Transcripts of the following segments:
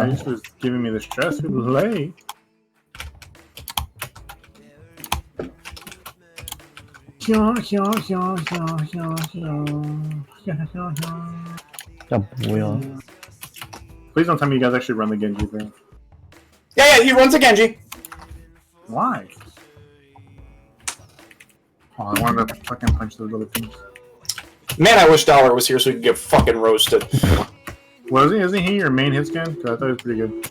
Aw, he's just giving me the stress to play. Please don't tell me you guys actually run the Genji thing. Yeah, he runs a Genji. Why? Oh, I wanted to fucking punch those other things. Man, I wish Dollar was here so we could get fucking roasted. Isn't he your main hit scan? Because I thought he was pretty good.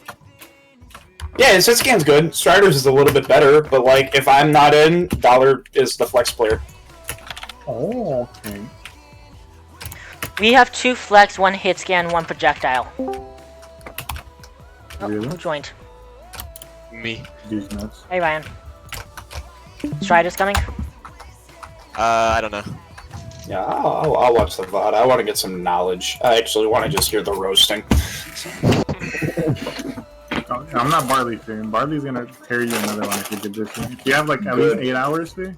Yeah, his hit scan's good. Strider's is a little bit better, but like if I'm not in, Dollar is the flex player. Oh, okay. We have 2 flex, 1 hit scan, 1 projectile. Oh, Really? who joined? Me. Dude's nuts. Hey Ryan. Strider's coming? I don't know. Yeah, I'll watch the VOD. I want to get some knowledge. I actually want to just hear the roasting. I'm not Barley fan. Barley's gonna tear you another one if you did this one. If you have like at least 8 hours, dude.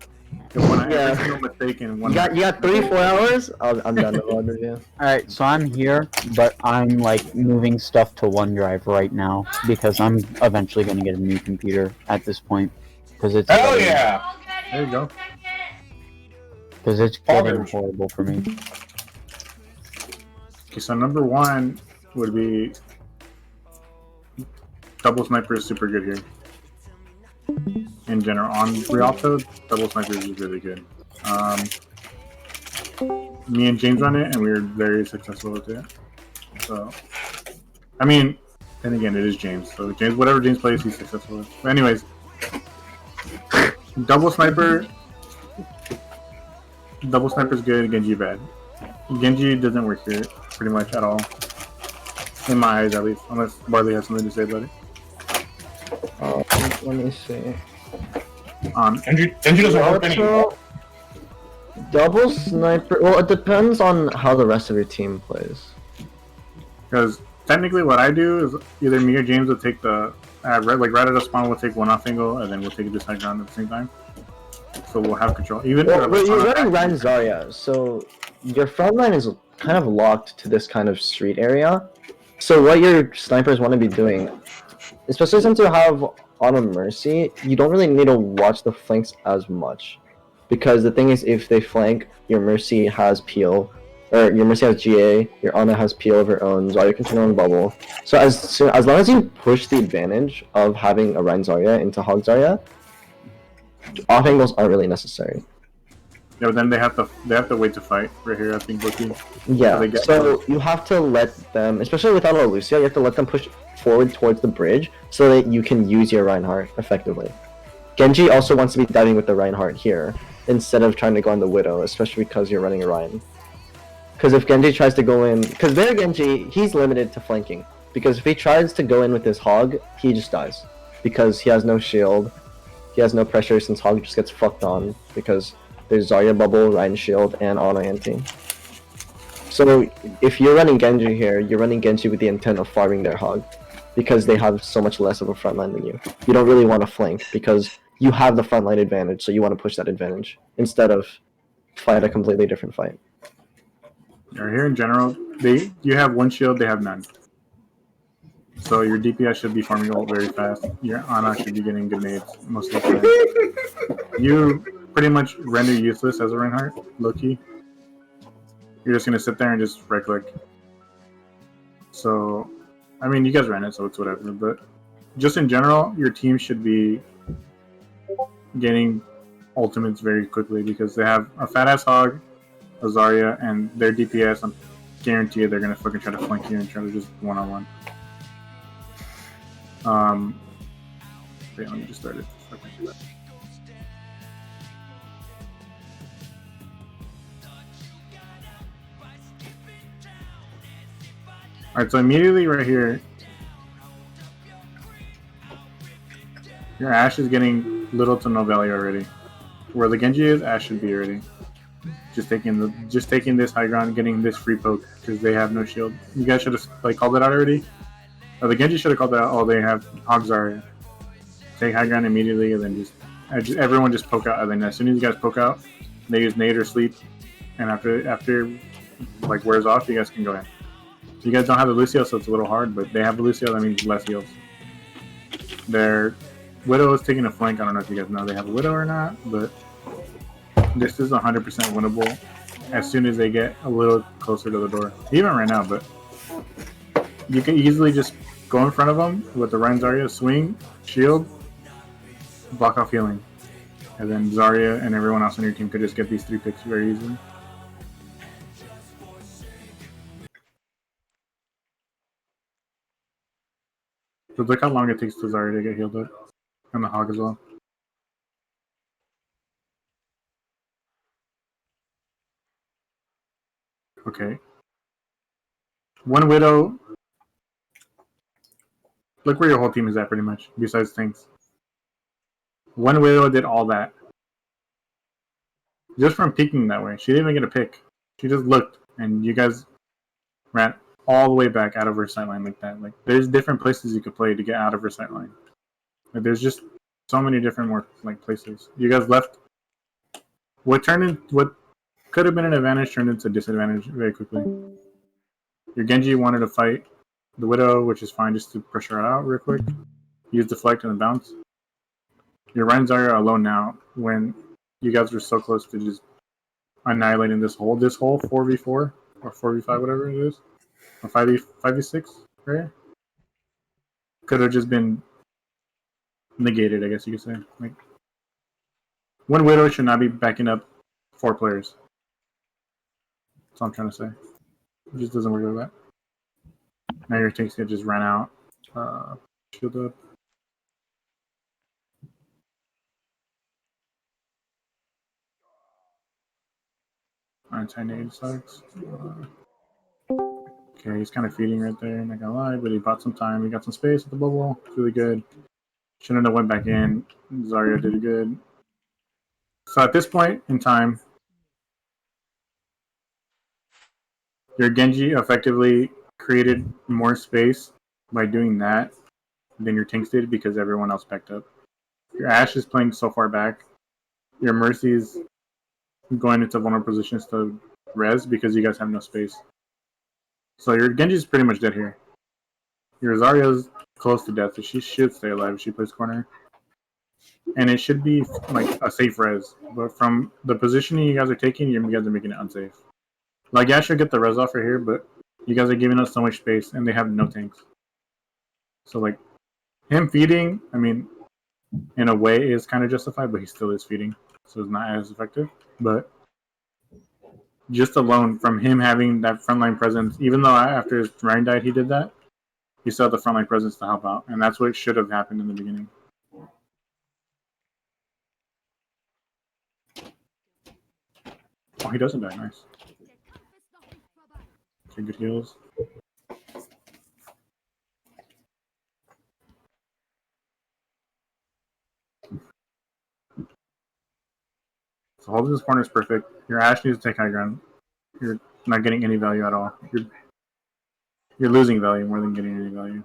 Every single mistake in one. You got 3-4 hours? I'm done with Wonder, yeah. Alright, so I'm here, but I'm like moving stuff to OneDrive right now because I'm eventually gonna get a new computer at this point. Because it's Hell yeah! There you go. Because it's getting horrible for me. Okay, so number 1 would be double sniper is super good here. In general, on Rialto, double sniper is really good. Me and James run it, and we were very successful with it. So, I mean, and again, it is James. So James, whatever James plays, he's successful with. But anyways, double sniper is good. Genji bad. Genji doesn't work here pretty much at all, in my eyes at least. Unless Barley has something to say about it. Let me see. Genji doesn't work anymore. Double sniper. Well, it depends on how the rest of your team plays. Because technically, what I do is either me or James will take the right at the spawn. We'll take one off angle, and then we'll take this high ground at the same time. So we'll have control. Even well, but you're running Rein Zarya, so your front line is kind of locked to this kind of street area. So what your snipers want to be doing, especially since you have Auto Mercy, you don't really need to watch the flanks as much. Because the thing is, if they flank, your Mercy has peel, or your Mercy has GA, your Ana has peel of her own, Zarya can turn on bubble. So as long as you push the advantage of having a Rein Zarya into Hog Zarya, off angles aren't really necessary. Yeah, but then they have to wait to fight right here. I think looking. Yeah. So you have to let them, especially without a Lucia, you have to let them push forward towards the bridge so that you can use your Reinhardt effectively. Genji also wants to be diving with the Reinhardt here instead of trying to go on the Widow, especially because you're running a Rein. Because if Genji tries to go in, because their Genji, he's limited to flanking. Because if he tries to go in with his Hog, he just dies. Because he has no shield, he has no pressure since Hog just gets fucked on. Because there's Zarya bubble, Rein shield, and Ana anti. So if you're running Genji here, you're running Genji with the intent of farming their Hog. Because they have so much less of a front line than you. You don't really want to flank because you have the front line advantage, so you want to push that advantage instead of fight a completely different fight. Here in general, you have one shield, they have none. So your DPS should be farming ult very fast. Your Ana should be getting grenades most of the time. You pretty much render useless as a Reinhardt, low-key. You're just going to sit there and just right-click. So, I mean, you guys ran it, so it's whatever. But just in general, your team should be getting ultimates very quickly because they have a fat-ass Hog, a Zarya, and their DPS, I'm guaranteed they're going to fucking try to flank you and try to just one-on-one. Wait, let me just start it. Alright, so immediately right here, your Ashe is getting little to no value already. Where the Genji is, Ashe should be already. Just taking this high ground, getting this free poke because they have no shield. You guys should have called it out already. Or the Genji should have called it out. Oh, they have Hog Zarya. Take high ground immediately, and then everyone just poke out. And then as soon as you guys poke out, they use nade or sleep, and after wears off, you guys can go in. You guys don't have the Lucio, so it's a little hard, but they have the Lucio, that means less heals. Their Widow is taking a flank. I don't know if you guys know they have a Widow or not, but this is 100% winnable as soon as they get a little closer to the door. Even right now, but you can easily just go in front of them with the Rein Zarya, swing, shield, block off healing. And then Zarya and everyone else on your team could just get these 3 picks very easily. So look how long it takes to Zarya to get healed up. And the Hog as well. Okay. One Widow. Look where your whole team is at pretty much, besides things. One Widow did all that. Just from peeking that way. She didn't even get a pick. She just looked, and you guys ran all the way back out of her sightline like that. Like, there's different places you could play to get out of her sightline. Like, there's just so many different more places. You guys left. What could have been an advantage turned into a disadvantage very quickly. Your Genji wanted to fight the Widow, which is fine, just to push her out real quick. Use deflect and the bounce. Your Rein Zarya alone now, when you guys were so close to just annihilating this whole 4v4 or 4v5, whatever it is, or 5v6, right? Could have just been negated, I guess you could say. Like, one Widow should not be backing up 4 players. That's all I'm trying to say. It just doesn't work like that. Now your tanks just ran out. Shield up. Anti-nade sucks. Okay, he's kind of feeding right there, not gonna lie, but he bought some time. He got some space at the bubble. It's really good. Shouldn't have went back in. Zarya did good. So at this point in time, your Genji effectively created more space by doing that than your tanks did because everyone else backed up. Your Ashe is playing so far back. Your Mercy is going into vulnerable positions to res because you guys have no space. So your Genji is pretty much dead here. Your Zarya is close to death, so she should stay alive if she plays corner. And it should be like a safe res. But from the positioning you guys are taking, you guys are making it unsafe. Like, yeah, I should get the res off right here, but you guys are giving us so much space, and they have no tanks. So, like, him feeding, I mean, in a way is kind of justified, but he still is feeding. So it's not as effective. But just alone from him having that frontline presence, even though after his Rein died he did that, he still had the frontline presence to help out. And that's what should have happened in the beginning. Oh, he doesn't die. Nice. Okay, good heals. So holding this corner is perfect. Your Ashe needs to take high ground. You're not getting any value at all. You're losing value more than getting any value.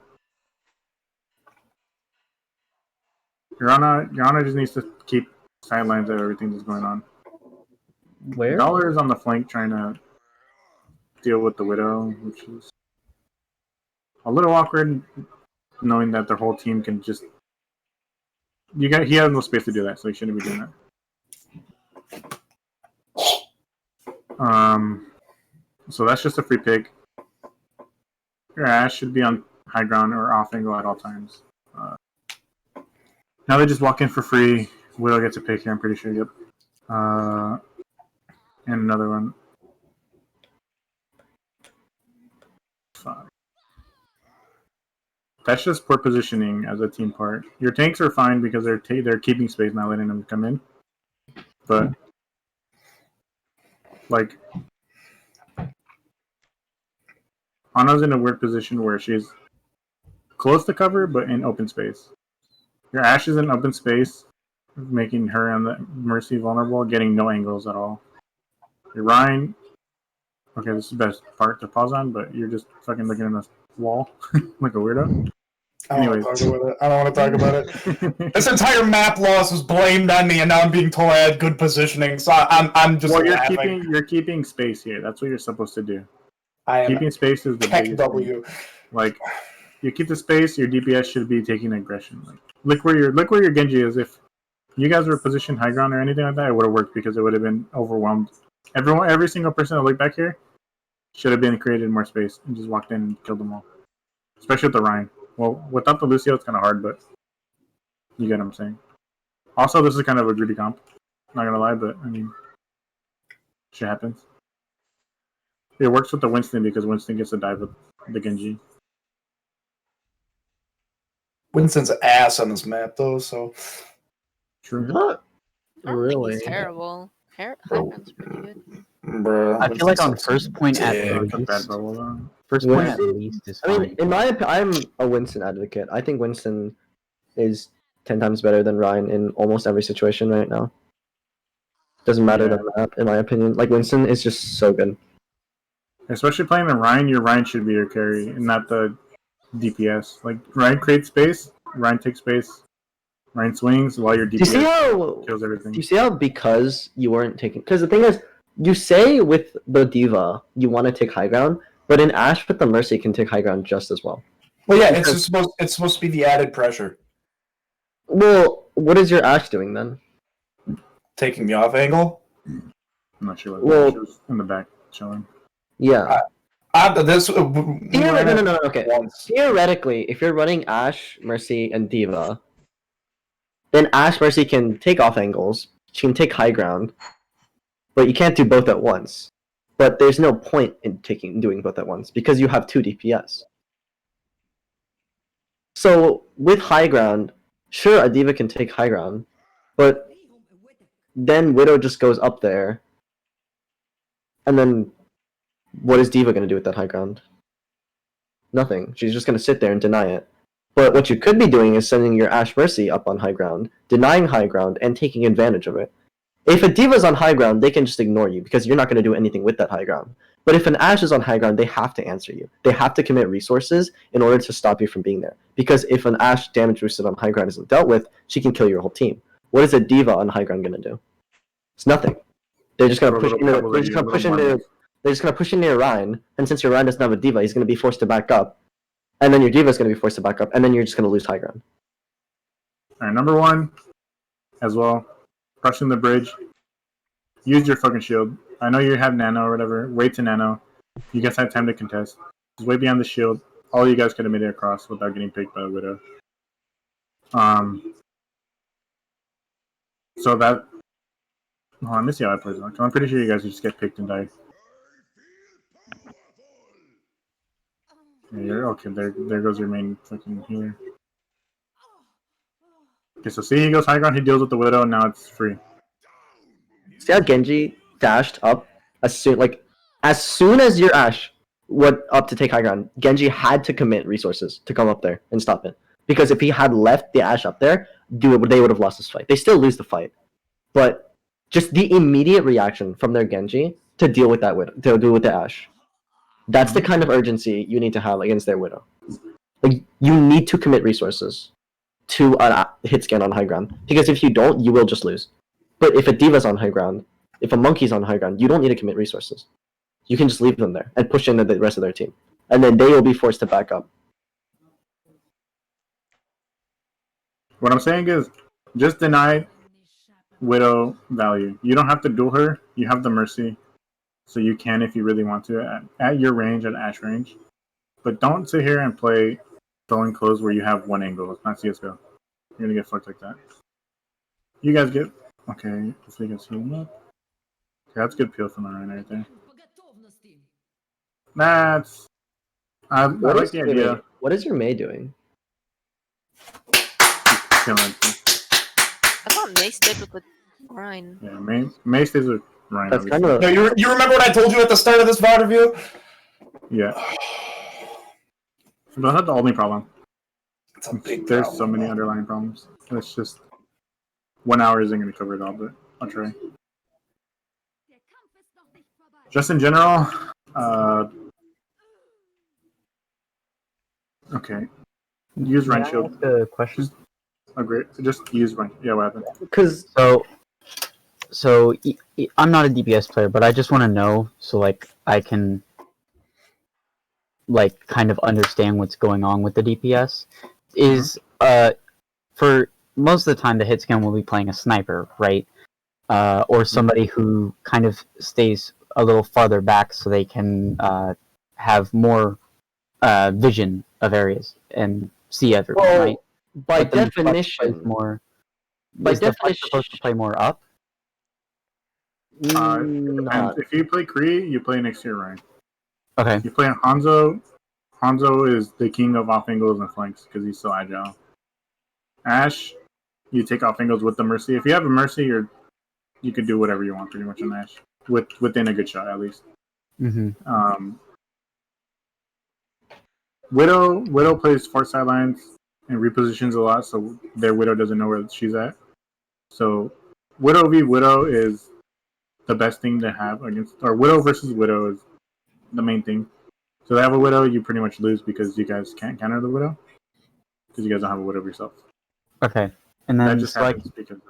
Your Ana just needs to keep sidelines of everything that's going on. Where? Dollar is on the flank trying to deal with the Widow, which is a little awkward, knowing that their whole team can just. He has no space to do that, so he shouldn't be doing that. So that's just a free pick. Your Ashe should be on high ground or off angle at all times. Now they just walk in for free. Widow gets a pick here, I'm pretty sure. Yep. And another one. Fine. That's just poor positioning as a team part. Your tanks are fine because they're keeping space, not letting them come in. But like, Ana's in a weird position where she's close to cover, but in open space. Your Ashe is in open space, making her and the Mercy vulnerable, getting no angles at all. Your Rein, okay, this is the best part to pause on, but you're just fucking looking at this wall like a weirdo. I don't want to talk about it. This entire map loss was blamed on me, and now I'm being told I had good positioning. So I'm just Well, laughing. you're keeping space here. That's what you're supposed to do. I am Keeping space is the Tech biggest thing. W. Like, you keep the space, your DPS should be taking aggression. Like, look where your Genji is. If you guys were positioned high ground or anything like that, it would have worked because it would have been overwhelmed. Every single person that looked back here should have been created more space and just walked in and killed them all. Especially with the Ryan. Well, without the Lucio, it's kind of hard, but you get what I'm saying. Also, this is kind of a greedy comp. Not gonna lie, but I mean, shit happens. It works with the Winston because Winston gets to dive with the Genji. Winston's ass on this map, though, so. True. Not I don't really. think he's terrible. Highground's pretty good. Bruh, I feel like on Winston's first point at dick. It's a bad least, bubble though. first point at least is I fine. mean, in my opinion, I'm a Winston advocate. I think Winston is 10 times better than Ryan in almost every situation right now. Doesn't matter Yeah. the map, in my opinion. Like, Winston is just so good. Especially playing the Ryan, your Ryan should be your carry and not the DPS. Like, Ryan creates space, Ryan takes space, Ryan swings while your Do you see DPS how? kills everything. Do you see how because you weren't taking? Because the thing is, you say with the diva you want to take high ground, but in Ashe with the Mercy can take high ground just as well. Well, yeah, it's supposed to be the added pressure. Well, what is your Ashe doing then? Taking me off angle. I'm not sure what Well- she was in the back chilling. Yeah. This No. Okay. Once. Theoretically, if you're running Ashe, Mercy, and Diva, then Ashe Mercy can take off angles. She can take high ground, but you can't do both at once. But there's no point in doing both at once because you have 2 DPS. So with high ground, sure, a Diva can take high ground, but then Widow just goes up there, and then what is Diva going to do with that high ground? Nothing. She's just going to sit there and deny it. But what you could be doing is sending your Ashe Mercy up on high ground, denying high ground, and taking advantage of it. If a Diva's on high ground, they can just ignore you because you're not going to do anything with that high ground. But if an Ashe is on high ground, they have to answer you. They have to commit resources in order to stop you from being there. Because if an Ashe damage boosted on high ground isn't dealt with, she can kill your whole team. What is a Diva on high ground going to do? It's nothing. They're just going to push into. They're just going to push into. They're just going to push into your Ryan, and since your Ryan doesn't have a Diva, he's going to be forced to back up. And then your Diva is going to be forced to back up, and then you're just going to lose high ground. Alright, number 1 as well. Crushing the bridge. Use your fucking shield. I know you have nano or whatever. Wait to nano. You guys have time to contest. Just wait behind the shield. All you guys could have made it across without getting picked by the Widow. So that. Oh, let me see how it plays out. I'm pretty sure you guys just get picked and die. Yeah, you're okay. There goes your main fucking healer. Okay, so see, he goes high ground. He deals with the Widow, and now it's free. See how Genji dashed up as soon as your Ashe went up to take high ground, Genji had to commit resources to come up there and stop it. Because if he had left the Ashe up there, they would have lost this fight. They still lose the fight, but just the immediate reaction from their Genji to deal with that Widow, to deal with the Ashe. That's the kind of urgency you need to have against their Widow. Like, you need to commit resources to a hit scan on high ground, because if you don't, you will just lose. But if a Diva's on high ground, if a Monkey's on high ground, you don't need to commit resources. You can just leave them there and push into the rest of their team. And then they will be forced to back up. What I'm saying is, just deny Widow value. You don't have to duel her. You have the Mercy. So you can if you really want to at your range, at Ashe range. But don't sit here and play throwing close where you have one angle. It's not CSGO. You're going to get fucked like that. You guys get... Okay, hopefully you guys heal him up. Okay, that's good peel from the Ryan right there. That's... I like the idea. What is your Mei doing? Killing. I thought May stayed with the Ryan. Yeah, May stays with Ryan. That's obviously. kind of... No, you remember what I told you at the start of this VOD review? Yeah. But that's the only problem. It's a big There's problem. so many underlying problems. It's just 1 hour isn't going to cover it all, but I'll try. Just in general, okay. Use Ryan Shield. The question. Agree. Just use Ryan. Yeah, what happened? Because... So I'm not a DPS player, but I just want to know so like I can like kind of understand what's going on with the DPS is for most of the time the hit scan will be playing a sniper, right? Or somebody who kind of stays a little farther back so they can have more vision of areas and see everyone, Well, right? by But then the flex plays definition, more. by Is the flex definition, supposed to play more up? It depends. not. If you play Kree, you play next to your Ryan. Okay. You play Hanzo. Hanzo is the king of off angles and flanks because he's so agile. Ash, you take off angles with the Mercy. If you have a Mercy, you can do whatever you want pretty much on Ash, within a good shot at least. Mm-hmm. Widow plays far sidelines and repositions a lot, so their Widow doesn't know where she's at. So Widow v Widow is the best thing to have against, or Widow versus Widow is the main thing. So they have a Widow, you pretty much lose because you guys can't counter the Widow because you guys don't have a Widow yourself. Okay. And That then just so I happens because of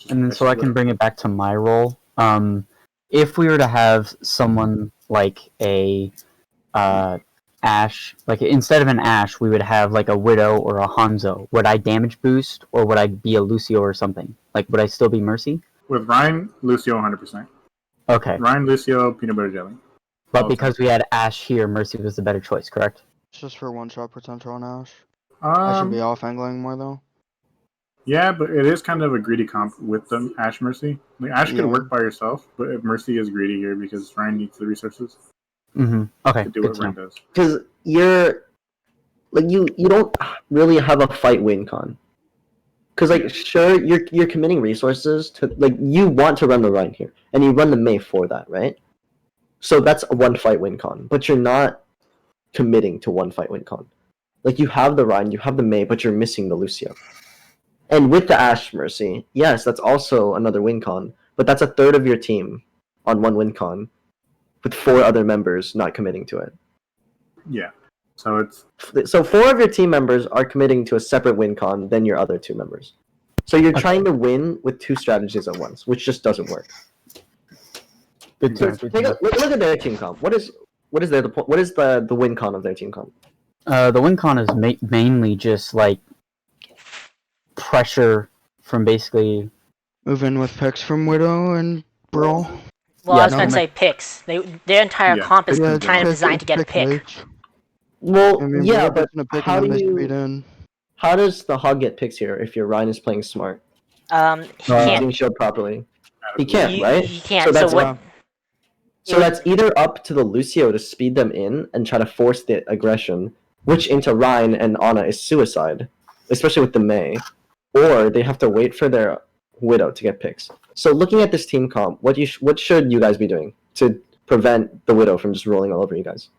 that. so I can bring it back to my role. If we were to have someone like a Ash, like instead of an Ash, we would have like a Widow or a Hanzo. Would I damage boost, or would I be a Lucio or something? Like, would I still be Mercy? With Ryan, Lucio 100%. Okay. Ryan, Lucio, peanut butter jelly. But because we had Ash here, Mercy was the better choice, correct? It's just for one-shot potential on Ash. I should be off-angling more, though. Yeah, but it is kind of a greedy comp with the Ash Mercy. Like Ash could Yeah. work by yourself, but Mercy is greedy here because Ryan needs the resources Mm-hmm. Okay. to do Good what to know. Ryan does. Because you're like you don't really have a fight win con. Because like sure you're committing resources to like you want to run the Rhine here and you run the Mei for that, right? So that's a one fight win con, but you're not committing to one fight win con. Like you have the Rhine, you have the Mei, but you're missing the Lucio. And with the Ash Mercy, yes, that's also another win con, but that's a third of your team on one win con, with 4 other members not committing to it. Yeah. So it's So 4 of your team members are committing to a separate win con than your other 2 members. So you're trying to win with 2 strategies at once, which just doesn't work. Good to know. Take a look at their team comp. What is the win con of their team comp? The win con is mainly just like pressure from basically. Move in with picks from Widow and Brawl. Well, Yeah, I was no, going to ma- say picks. Their entire Yeah. comp is Yeah, kind of pick- designed to get a pick. H. Well, I mean, yeah, Widow but gets in a pick how and do then they you? speed in. How does the hog get picks here if your Ryan is playing smart? He Using can't. shield properly. He can't, He- right? He can't. So So, that's what? So that's either up to the Lucio to speed them in and try to force the aggression, which into Ryan and Ana is suicide, especially with the Mei, or they have to wait for their Widow to get picks. So looking at this team comp, what should you guys be doing to prevent the Widow from just rolling all over you guys?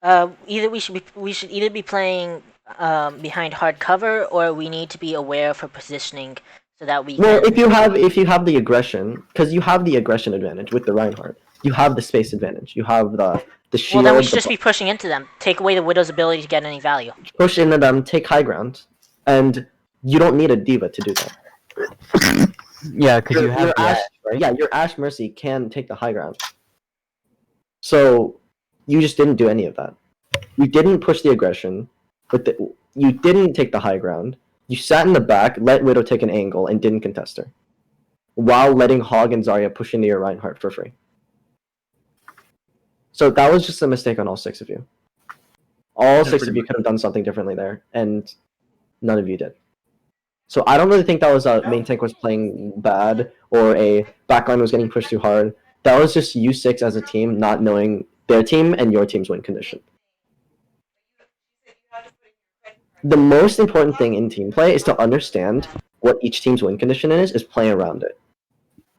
Either we should either be playing behind hard cover, or we need to be aware for positioning so that we. Well, can... if you have the aggression, because you have the aggression advantage with the Reinhardt, you have the space advantage. You have the shield. Well, then we should the just be pushing into them. Take away the Widow's ability to get any value. push into them, take high ground, and you don't need a diva to do that. Yeah, because you Your have the Ash, Ash, right? yeah, your Ash Mercy can take the high ground. So you just didn't do any of that. You didn't push the aggression, but you didn't take the high ground. You sat in the back, let Widow take an angle, and didn't contest her, while letting Hog and Zarya push into your Reinhardt for free. So that was just a mistake on all 6 of you. All 6 of you could have done something differently there, and none of you did. So I don't really think that was a main tank was playing bad or a backline was getting pushed too hard. That was just you 6 as a team not knowing their team and your team's win condition. The most important thing in team play is to understand what each team's win condition is play around it.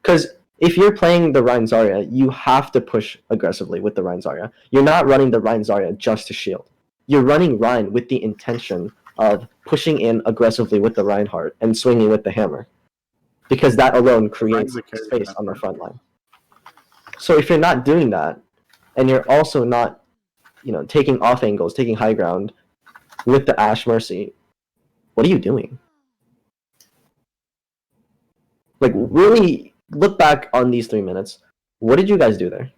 Because if you're playing the Rein Zarya, you have to push aggressively with the Rein Zarya. You're not running the Rein Zarya just to shield. You're running Rein with the intention of pushing in aggressively with the Reinhardt and swinging with the hammer. Because that alone creates space on the front line. So if you're not doing that, and you're also not, taking off angles, taking high ground with the Ash Mercy, what are you doing? Like, really look back on these 3 minutes. What did you guys do there?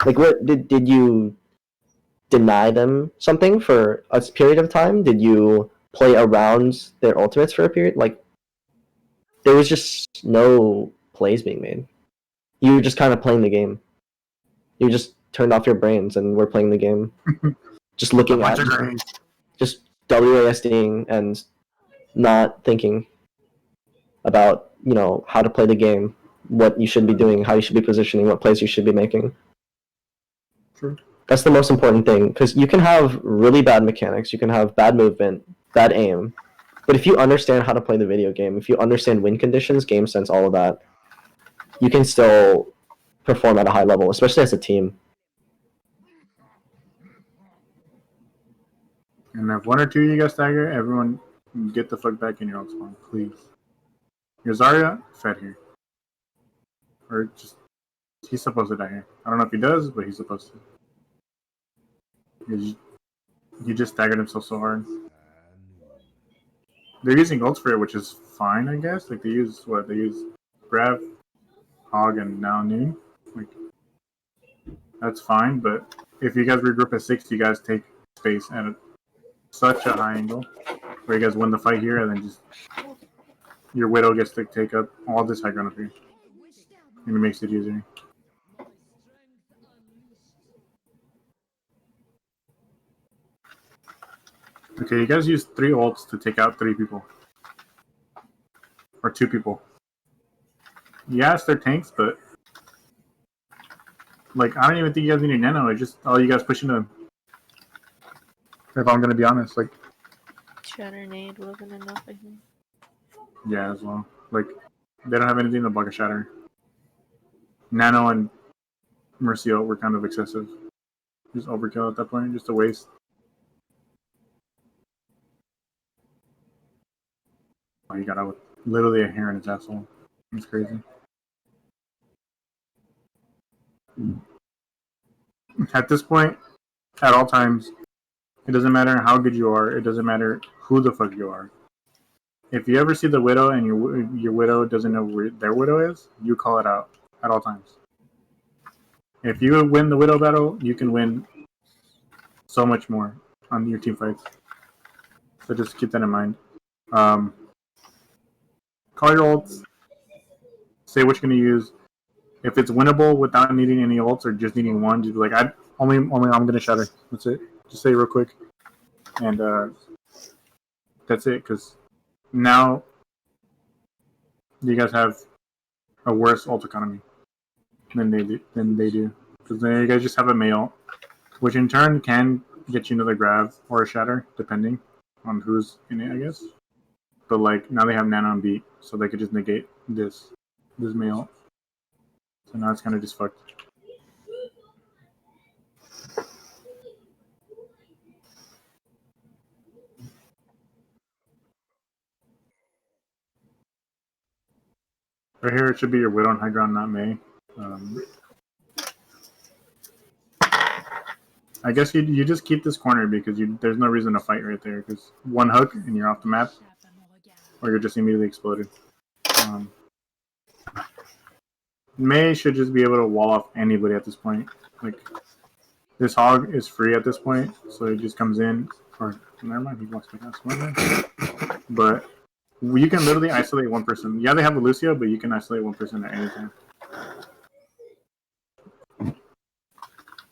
Like, what did you deny them something for a period of time? Did you play around their ultimates for a period? Like, there was just no plays being made. You were just kind of playing the game. You just turned off your brains and were playing the game. Just looking at just WASDing and not thinking about, you know, how to play the game, what you should be doing, how you should be positioning, what plays you should be making. True. That's the most important thing, because you can have really bad mechanics, you can have bad movement, bad aim, but if you understand how to play the video game, if you understand win conditions, game sense, all of that, you can still perform at a high level, especially as a team. And if one or two of you guys stagger, everyone get the fuck back in your own spawn, please. Your Zarya, fed here. Or just, he's supposed to die here. I don't know if he does, but he's supposed to. He just staggered himself so hard. They're using ults for it, which is fine, I guess. Like, they use, what? They use Grav, Hog, and now Noon. Like, that's fine, but if you guys regroup at 6, you guys take space at such a high angle, where you guys win the fight here, and then just your Widow gets to take up all this high ground up here. And it makes it easier. Okay, you guys use 3 ults to take out 3 people. Or 2 people. Yes, they're tanks, but like, I don't even think you guys need a nano. It's just all you guys pushing them. If I'm gonna be honest, like, Shatter Nade wasn't enough, I think. yeah, as well. Like, they don't have anything to block a shatter. Nano and Mercio were kind of excessive. Just overkill at that point, just a waste. Oh, he got out with literally a hair in his asshole. It's crazy. At this point, at all times, it doesn't matter how good you are. It doesn't matter who the fuck you are. If you ever see the Widow and your Widow doesn't know where their Widow is, you call it out at all times. If you win the Widow battle, you can win so much more on your team fights. So just keep that in mind. Call your ults. Say what you're going to use. If it's winnable without needing any ults or just needing one, just be like, I'm going to shatter. That's it. Just say it real quick. And that's it, because now you guys have a worse ult economy than they do. Because then you guys just have a male, which in turn can get you another grab or a shatter, depending on who's in it, I guess. But like, now they have nano and beat, so they could just negate this male. So now it's kind of just fucked. Right here, it should be your Widow on high ground, not Mei. I guess you just keep this corner because there's no reason to fight right there, because one hook and you're off the map, or you're just immediately exploded. Mei should just be able to wall off anybody at this point. Like, this Hog is free at this point, so he just comes in, or never mind, he wants to pass. But you can literally isolate one person. Yeah, they have a Lucio, but you can isolate one person at any time.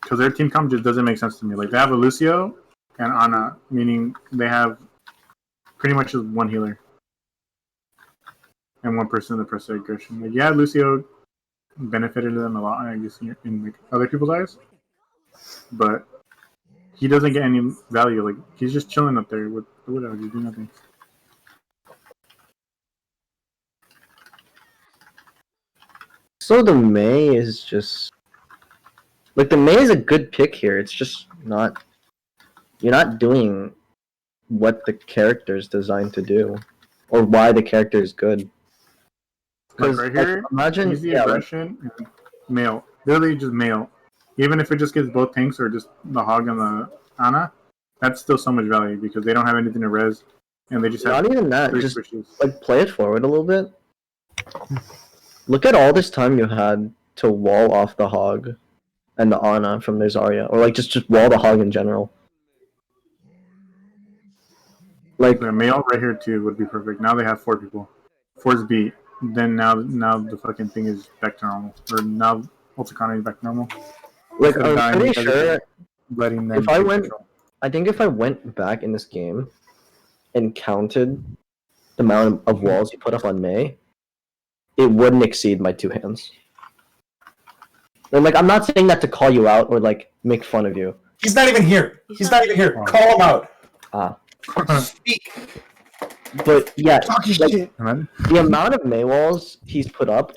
Because their team comp just doesn't make sense to me. Like, they have a Lucio and Ana, meaning they have pretty much just one healer and one person to press their aggression. Like, yeah, Lucio benefited them a lot, I guess, in like, other people's eyes, but he doesn't get any value. Like, he's just chilling up there with the Widow. He's doing nothing. So the Mei is just like, the Mei is a good pick here. It's just not, you're not doing what the character is designed to do, or why the character is good. Like right here, imagine easy aggression and male. Literally just male. Even if it just gets both tanks or just the Hog and the Ana, that's still so much value because they don't have anything to res, and they just have not even that. Just switches. like, play it forward a little bit. Look at all this time you had to wall off the Hog and the Ana from their Zarya, or like just wall the hog in general. Like The Mail right here too would be perfect. Now they have 4 people. 4's beat. Then now the fucking thing is back to normal. Or now Ulticana is back to normal. Like Instead of I'm dying pretty because of sure. letting them If I take went- control. I think if I went back in this game and counted the amount of walls you put up on Mei, it wouldn't exceed my 2 hands. And like I'm not saying that to call you out or like make fun of you. He's not even here. He's not even here. Call him out. Speak. But yeah, Talking like, shit, man. the amount of Mei walls he's put up,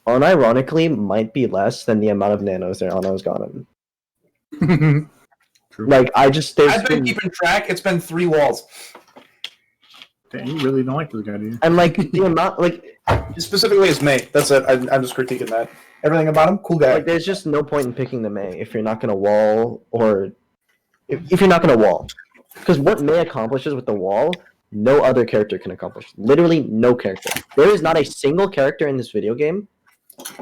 unironically, might be less than the amount of nanos that Ana's gotten. True. Like there's I've been been, keeping track. It's been 3 walls. Dang, you really don't like this guy, do you? and like the amount like Specifically, it's May. That's it. I'm just critiquing that. Everything about him, cool guy. like there's just no point in picking the Mei if you're not gonna wall or if you're not gonna wall. Because what Mei accomplishes with the wall, no other character can accomplish. Literally no character. There is not a single character in this video game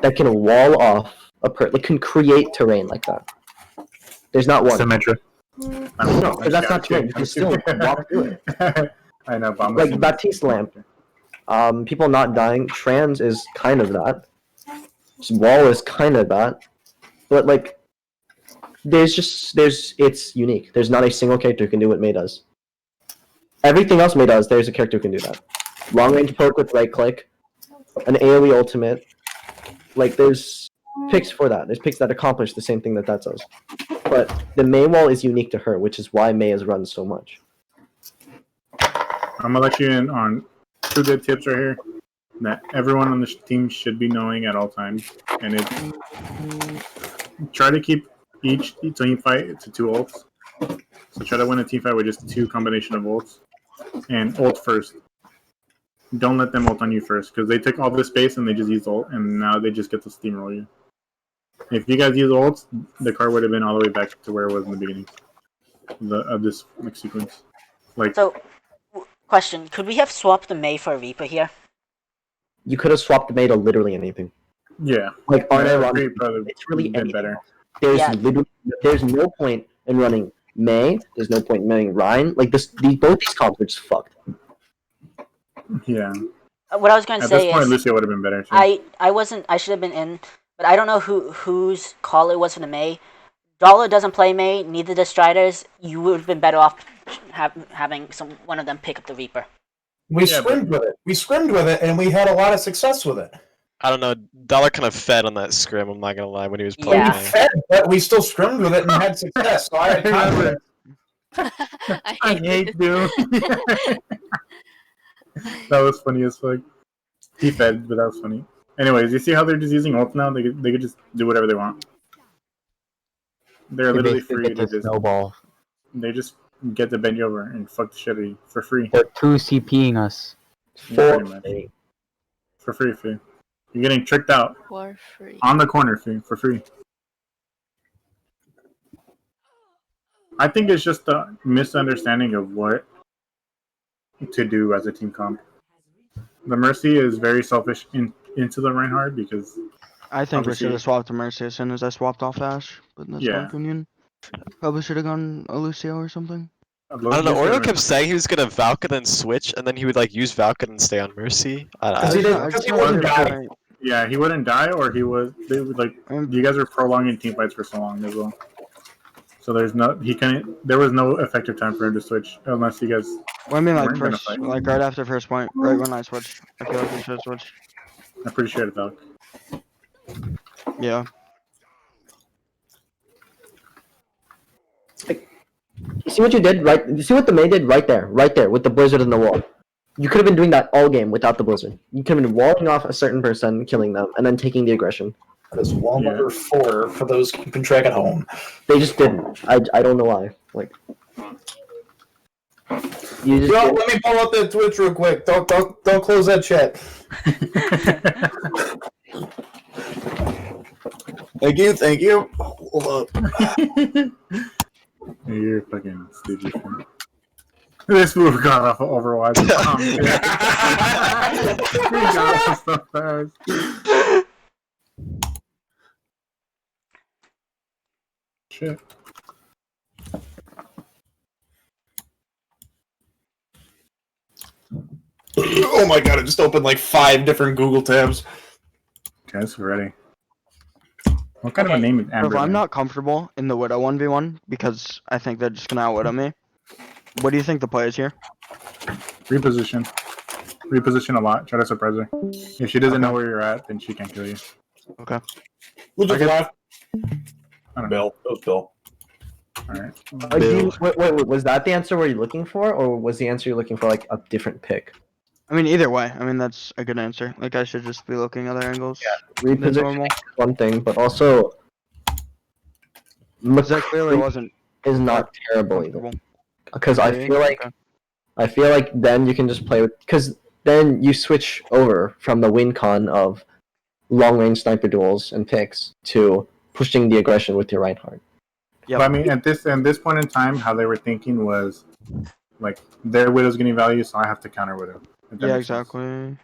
that can wall off like can create terrain like that. There's not one. Symmetra. No, because that's not terrain. You can still walk through it. I know, but I'm Like assuming- Baptiste Lamp. People not dying. Trans is kind of that. Wall is kind of that. But like, it's unique. There's not a single character who can do what Mei does. Everything else Mei does, there's a character who can do that. Long range poke with right click, an AoE ultimate. Like there's picks for that. There's picks that accomplish the same thing that does. But the Mei wall is unique to her, which is why Mei has run so much. I'm gonna let you in on 2 good tips right here that everyone on the team should be knowing at all times, and it's try to keep each team fight to 2 ults. So try to win a team fight with just 2 combination of ults, and ult first. Don't let them ult on you first, because they took all this space and they just used ult, and now they just get to steamroll you. If you guys use ults, the card would have been all the way back to where it was in the beginning of this sequence. Like, So, question: could we have swapped the Mei for a Reaper here? You could have swapped Mei to literally anything. yeah, Like unironically, Reaper probably it's really been anything. better. There's no point in running Mei. There's no point in running Ryan. Like both these comps are just fucked. Yeah. What I was going to At say this point, is, Lucio would have been better. Too. I should have been in, but I don't know whose call it was for the Mei. Dollar doesn't play Mei, neither does Striders. You would have been better off having one of them pick up the Reaper. We scrimmed with it. We scrimmed with it, and we had a lot of success with it. I don't know. Dollar kind of fed on that scrim. I'm not gonna lie when he was playing. Yeah. We fed, but we still scrimmed with it and had success. So I had confidence. I hate you. That was funny as fuck. He fed, but that was funny. Anyways, you see how they're just using ult now? They could just do whatever they want. They're They literally basically free get to to just snowball. they just get to bend you over and fuck the shit out of you for free. They're 2 CPing us. Yeah, pretty much. For free, fee. You're getting tricked out For free. on the corner, fee, for free. I think it's just a misunderstanding of what to do as a team comp. The Mercy is very selfish into the Reinhardt because I think we Obviously- should have swapped to Mercy as soon as I swapped off Ash, but that's my Yeah. opinion. Probably should have gone a Lucio or something. I don't know. Oreo kept saying he was gonna Valka then switch, and then he would like use Valka and stay on Mercy. I Because don't he know. didn't- because he I just wasn't wanted to dying. Yeah, he wouldn't die, or he was. They would like. Um, You guys were prolonging team fights for so long as well. So there's no. He couldn't. There was no effective time for him to switch unless you guys. well, I mean, like weren't gonna first, fight. like right after first point, right when I switched. I feel like we should have switched. I'm pretty sure it's Valk. Yeah. You see what you did, right? You see what the Mei did right there with the blizzard in the wall. You could have been doing that all game without the blizzard. You could have been walling off a certain person, killing them, and then taking the aggression. That is wall number 4 for those keeping track at home. They just didn't. I don't know why. Like, you just Yo, didn't. let me pull up that Twitch real quick. Don't close that chat. Thank you. Hold up. You're fucking stupid. This move got off of Overwatch. He got off so fast. shit. Oh my god, I just opened like 5 different Google tabs. Okay, it's ready. What kind of a name is If Amber? I'm then? not comfortable in the Widow 1v1 because I think they're just gonna out-Widow me, what do you think the play is here? Reposition. Reposition a lot. Try to surprise her. If she doesn't know Okay. where you're at, then she can kill you. Okay. Who just I guess- left? I don't know. Bill. It was Bill. Alright. Wait, was that the answer were you looking for, or was the answer you're looking for like a different pick? I mean, either way, I mean, that's a good answer. Like, I should just be looking other angles than Repositioning normal. is one thing, but also Because that clearly McCree wasn't is not terrible either. comfortable. Because I Really? feel like then you can just play with, because then you switch over from the win con of long range sniper duels and picks to pushing the aggression with your Reinhardt. Yep. But I mean, at this point in time, how they were thinking was, like, their Widow's getting value, so I have to counter Widow. If that Yeah, makes sense. exactly.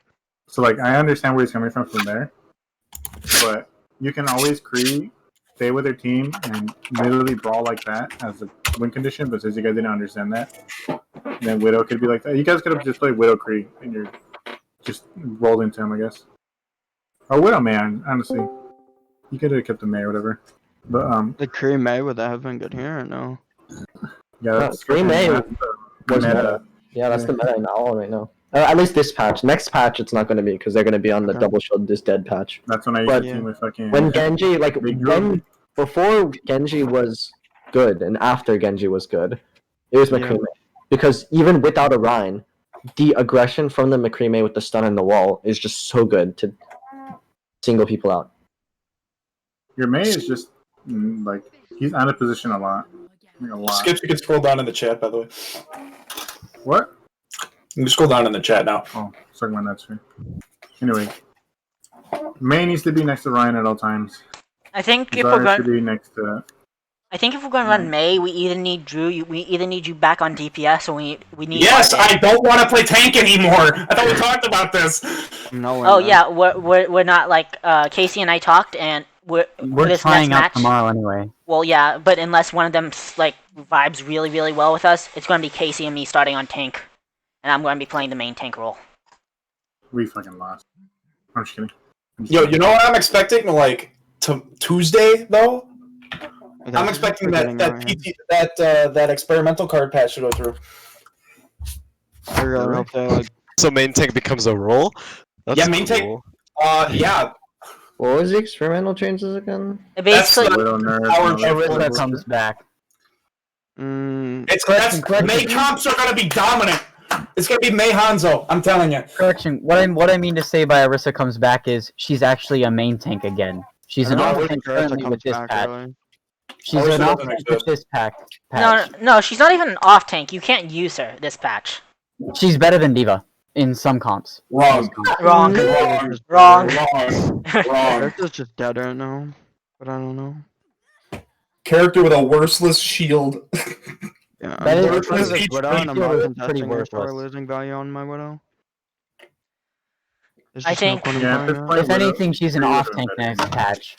So, like, I understand where he's coming from there, but you can always stay with their team and literally brawl like that as a win condition, but since you guys didn't understand that, then Widow could be like that. You guys could have just played Widow Kree and you're just rolled into him, I guess. Or Widow Man, honestly. You could have kept the May or whatever. But, The Kree May, would that have been good here or no? yeah, that's Kree May that's the was meta. meta. Yeah, that's the meta now right now. At least this patch. Next patch, it's not going to be because they're going to be on the Okay. double shield this dead patch. That's when I But- used to team with fucking... When Genji, like Big when before Genji was good and after Genji was good, it was Yeah. McCreamy. Because even without a Rhine, the aggression from the McCreamy with the stun and the wall is just so good to single people out. Your May is just, like, he's out of position a lot. Like, a lot. Skips, you can scroll down in the chat, by the way. What? You can scroll down in the chat now. Oh, sorry, my nuts here. Anyway, May needs to be next to Ryan at all times. I think if we're Zarya should going, be next to. I think if we're going to run May, we either need Drew, we either need you back on DPS, or we need. Yes, Arcade. I don't want to play tank anymore. I thought we talked about this. No. Oh yeah, we're not like Casey and I talked, and we're this trying next out match. tomorrow anyway. Well, yeah, but unless one of them like vibes really well with us, it's going to be Casey and me starting on tank, and I'm going to be playing the main tank role. We fucking lost. I'm just kidding. Yo, you know what I'm expecting? Like Tuesday though. I'm expecting that experimental card patch to go through. I really hope they like. So main tank becomes a role? That's Yeah, main tank- cool. Yeah. What was the experimental changes again? It basically, That's Widow nerf. Our and all that Orisa bullshit. comes back. Mm, May comps are gonna be dominant. It's gonna be May Hanzo. I'm telling you. Correction. What I mean to say by Orisa comes back is she's actually a main tank again. She's an I off don't tank think Orisa currently comes with this back, patch. really. She's Orisa an off doesn't tank exist. with this patch. no, she's not even an off tank. You can't use her this patch. She's better than Diva in some comps. Wrong. Wrong. Wrong. Wrong. Wrong. Wrong. Character's just dead right now, but I don't know. Character with a worthless shield. Yeah, That is- worthless that is Widow, and I'm not pretty contesting this or worthless. losing value on my Widow. There's I just no think- point in Yeah, playing this her. play- If anything, she's an Widow off tank better. next patch.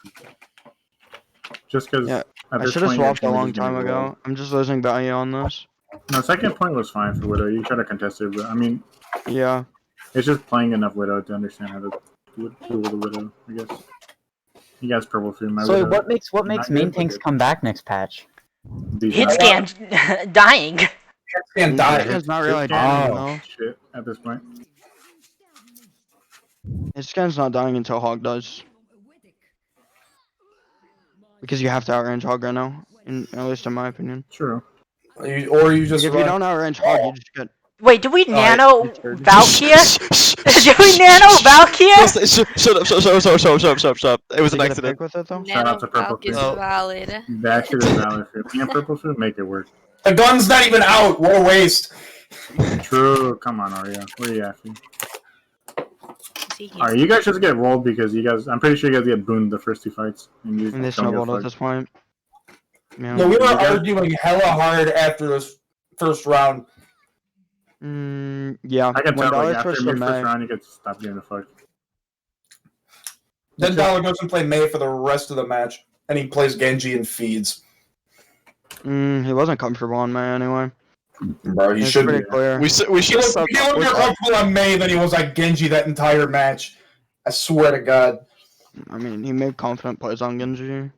Just because. Yeah, I should have swapped a long time ago. I'm just losing value on this. No, second point was fine for Widow. You try to contest it, but I mean, Yeah. it's just playing enough Widow to understand how to do with the Widow, I guess. You guys purple through my So Widow. what makes Not main good, but tanks good. come back next patch? These Hit guys- scan dying. And die. It's not really Hit dying scan though. Shit at this point. His scan's not dying until Hog does. Because you have to outrange Hog right now, at least in my opinion. True. Or you just If you don't outrange Hog, you just get. Wait, did we nano it's weird. Valkyrie? Shh. Did we nano Valkyrie? Shut up. It was Did an you get a accident. pick with it though? Shout out to Purple Valk is Food. valid. That shit is valid. For me and purple food, make it work. The gun's not even out. What a waste. True. Come on, Arya. Where you at? Is he here? Alright, you guys just get rolled because you guys. I'm pretty sure you guys get boomed the first 2 fights. And you And they don't give a snowballed at fuck. this point. Yeah. No, we were arguing hella hard after this first round. Yeah. I can when tell, like, Dollar after switched to mid first May, round, you get to stop giving a fuck. Then Dollar goes and play May for the rest of the match, and he plays Genji and feeds. He wasn't comfortable on May anyway. Bro, he It's should pretty be. clear. We should have subbed. He looked more comfortable on May than he was on Genji that entire match. I swear to God. I mean, he made confident plays on Genji.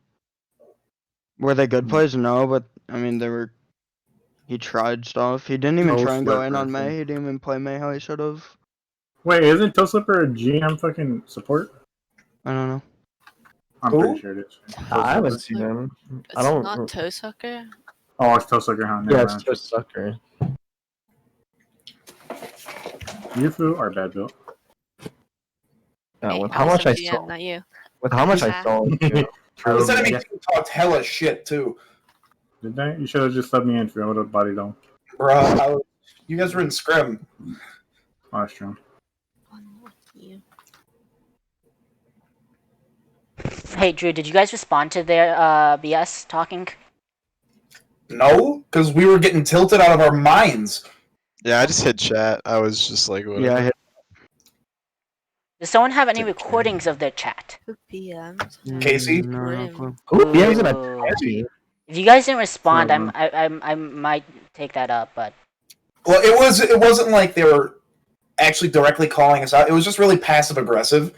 Were they good plays? No, but I mean, they were. He tried stuff. He didn't even No try and go sweat, in on bro. May. He didn't even play May how he should have. Wait, isn't Toe Slipper a GM fucking support? I don't know. I'm Who? pretty sure it is. I haven't seen him. It's I don't. not toe sucker. Oh, it's Toe Sucker, huh? Yeah, Never it's mind. just sucker. Yufu are bad built. Yeah, Hey, with I how was much the I GM, saw, not you. with how much I Yeah. saw, True. This enemy Yeah. team talked hella shit too. Did they? You should have just subbed me in for I would have body dome. Bro, you guys were in scrim. Oh, that's true. You. Hey, Drew, did you guys respond to their BS talking? No, because we were getting tilted out of our minds. Yeah, I just hit chat. I was just like, whatever. Yeah, I hit Does someone have any Take recordings of their chat? Who PMs? Casey? No, no clue. who DMs in a Ooh. taxi? If you guys didn't respond, Mhm. I might take that up, but Well, it wasn't like they were actually directly calling us out. It was just really passive aggressive.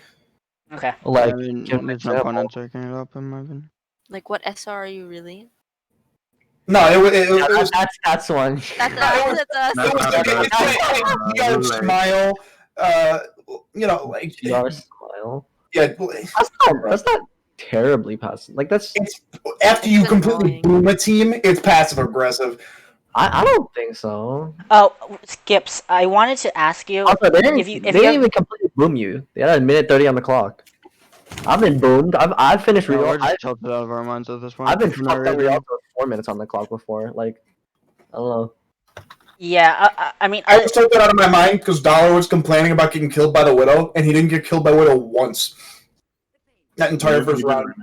okay. Like, I mean, give an there's no point example. in taking it up in my opinion. Like, what SR are you really? No, it Yeah, was. that's one. That's No, it was- us. It was That's like, not it's like GR Lule. smile. You know, like GR smile. yeah. That's not terribly passive. Like that's. It's after you It's completely annoying. boom a team, it's passive aggressive. I don't think so. Oh, Skips, I wanted to ask you Also, they didn't, if you they if didn't you even completely boom you. They had a minute 30 on the clock. I've been boomed. I've finished Yeah, real. we're just tilted out of our minds at this point. I've been for no fucked up reason. real for 4 minutes on the clock before. Like, I don't know. yeah, I mean, I just took that out of my mind because Dollar was complaining about getting killed by the Widow, and he didn't get killed by Widow once. That entire first round.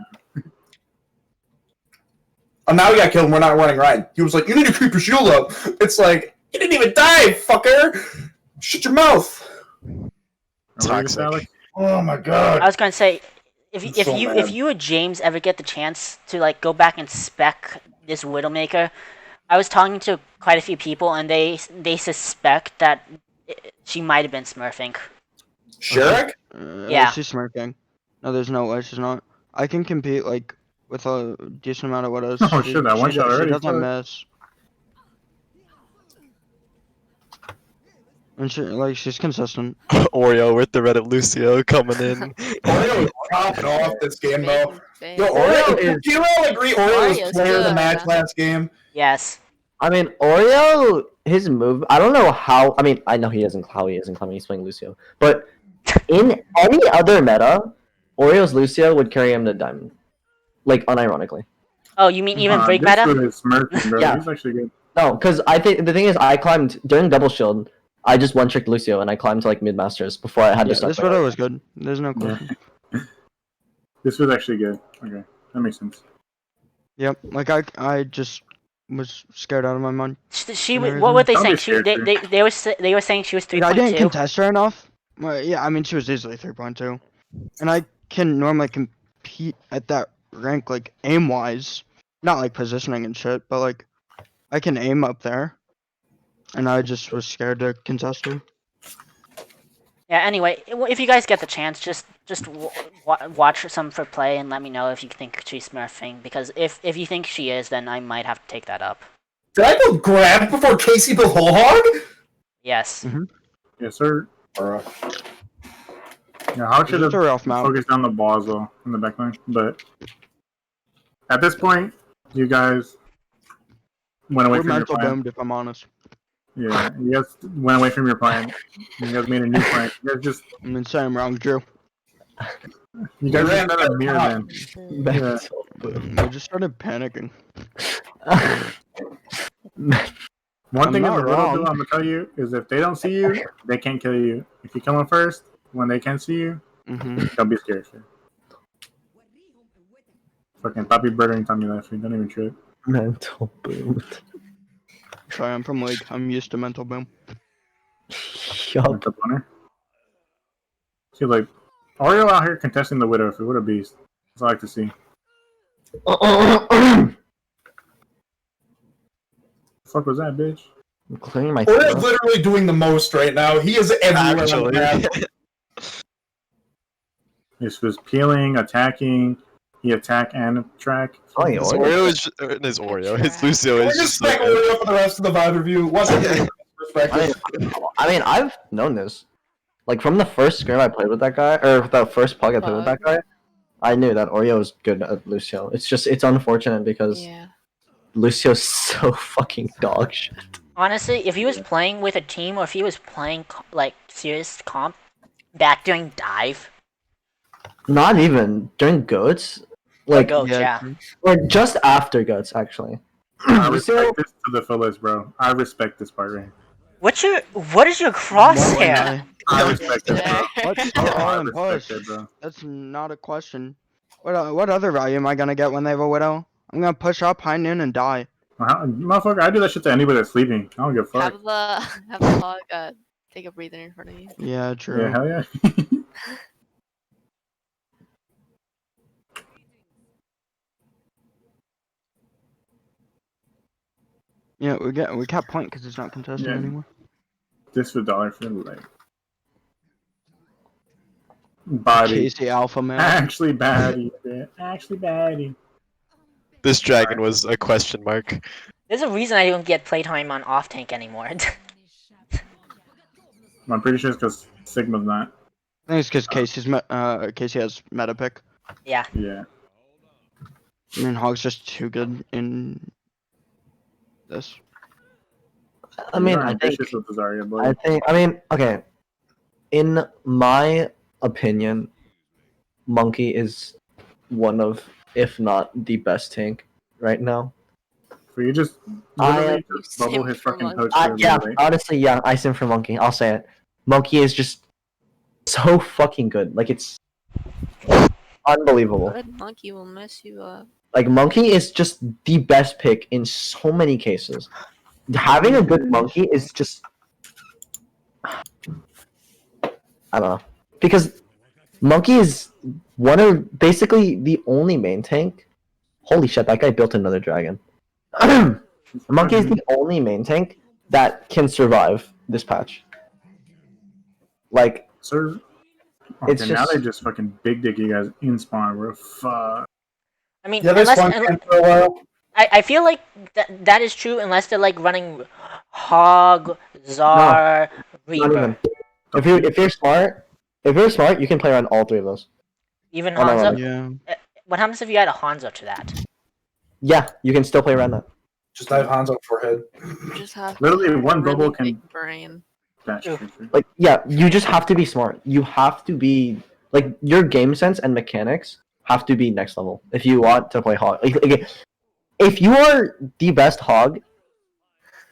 And now he got killed and we're not running Ryan. He was like, you need to keep your shield up. It's like, you didn't even die, fucker! Shut your mouth! Toxic. Oh my god. I was gonna say, if I'm if so you mad. if you or James ever get the chance to like go back and spec this Widowmaker, I was talking to quite a few people and they suspect that she might have been smurfing. Sherrick? Yeah. She's smirking. No, there's no way she's not. I can compete like with a decent amount of widows. Oh, shit, that one shot already, She doesn't fuck. miss. And she's consistent. Oreo with the Reddit Lucio coming in. Oreo is popping off this game, though. Big, Yo, big. Oreo, do you all agree Oreo was Oreo's player of the good, match man. last game? Yes. I mean, Oreo, his move. I don't know how. I mean, I know he isn't how he isn't coming. He's playing Lucio, but in any other meta, Oreo's Lucio would carry him to diamond, like unironically. Oh, you mean even break this meta? dude is smirking, bro. Yeah. He's actually good. No, because I think the thing is, I climbed during double shield. I just one tricked Lucio and I climbed to like mid masters before I had Yeah, to start. this widow was good. There's no question. This was actually good. Okay, that makes sense. Yep. Like I just was scared out of my mind. She Amazing. what were they Don't be saying? scared, They were saying she was Like, I didn't 3.2. contest her enough. Well, yeah, I mean she was easily 3.2, and I can normally compete at that rank like aim wise, not like positioning and shit, but like I can aim up there, and I just was scared to contest her. Yeah. Anyway, if you guys get the chance, just watch some for play and let me know if you think she's smurfing. Because if you think she is, then I might have to take that up. Did I go grab before Casey the whole hog? Yes. Yes, sir. Bro. Yeah, how should It's have a rough map. focused on the ball as well in the back line, but at this point, you guys went away We're from your mental plan. boomed if I'm honest. Yeah, you guys went away from your plan. You guys made a new plan. You guys just I mean, say I'm wrong, Drew. you guys ran just got a mirror out. man. We just started panicking. One I'm thing in not the Widow wrong. do, I'm gonna tell you, is if they don't see you, they can't kill you. If you come in first, when they can see you, Mm-hmm. don't be scared. Shit. Fucking Papi Birding taught me that shit. Don't even trip. Mental boot. Sorry, I'm from League. I'm used to mental boom. Yup. What's up, Hunter? See, like, Oreo out here contesting the Widow. What a beast. That's what I like to see. The fuck was that, bitch? I'm clearing my Orio's throat. literally doing the most right now. He is everywhere on the map. Actually. This was peeling, attacking. He attack and track. Oh, His Oreo. Oreo is his Oreo. His Lucio We're is just just so spec good. Oreo for the rest of the VOD review. Once again, perspective. I mean, I've known this. Like from the first scrim I played with that guy, or the first pug I played with that guy, I knew that Oreo was good at Lucio. It's unfortunate because Yeah. Lucio's so fucking dog shit. Honestly, if he was playing with a team or if he was playing like serious comp back during dive, Not even during goats, like goats, yeah. or just after goats actually. I Lucio, respect this to the fullest, bro. I respect this part right. What is your crosshair? I respect this, bro. What's Oh, the I all in push? respect it, bro. That's not a question. What other value am I gonna get when they have a widow? I'm gonna push up high noon and die. Motherfucker, I do that shit to anybody that's sleeping. I don't give a fuck. Have the hog take a breather in front of you. Yeah, true. Yeah, hell yeah. Yeah, we can't point because it's not contested Yeah. anymore. This for dollar for the leg. Body. Casey Alpha man. Actually baddie, man. Actually baddie. This dragon was a question mark. There's a reason I don't get playtime on off tank anymore. I'm pretty sure it's because Sigma's not. I think it's because Casey has meta pick. Yeah. I mean, Hog's just too good in this. I mean, You're I think ambitious with the Zarya, boy. I mean, okay. In my opinion, Monkey is one of, if not the best tank right now. So you just I literally am- just bubble his for fucking one. coach. Yeah, honestly, yeah, I sim for Monkey. I'll say it. Monkey is just so fucking good. Like it's unbelievable. Good monkey will mess you up. Like Monkey is just the best pick in so many cases. Having a good Monkey is just I don't know. Because Monkey is basically the only main tank. Holy shit, that guy built another dragon. Monkey is the only main tank that can survive this patch. Like, Sir. Okay, It's now just- they just fucking big dick you guys in spawn, bro. Fuck. I mean, Yeah, this one can for a while. I feel like that is true unless they're like running Hog, Czar, not even. Reaper, If you're smart, you can play around all three of those. even Oh, no, Hanzo. Yeah. What happens if you add a Hanzo to that? Yeah, you can still play around that. Just dive Hanzo forehead. You just have Literally, to one have a bubble really can- big brain. That shit. Like, yeah, you just have to be smart. You have to be like your game sense and mechanics have to be next level if you want to play Hog. Like, if you are the best Hog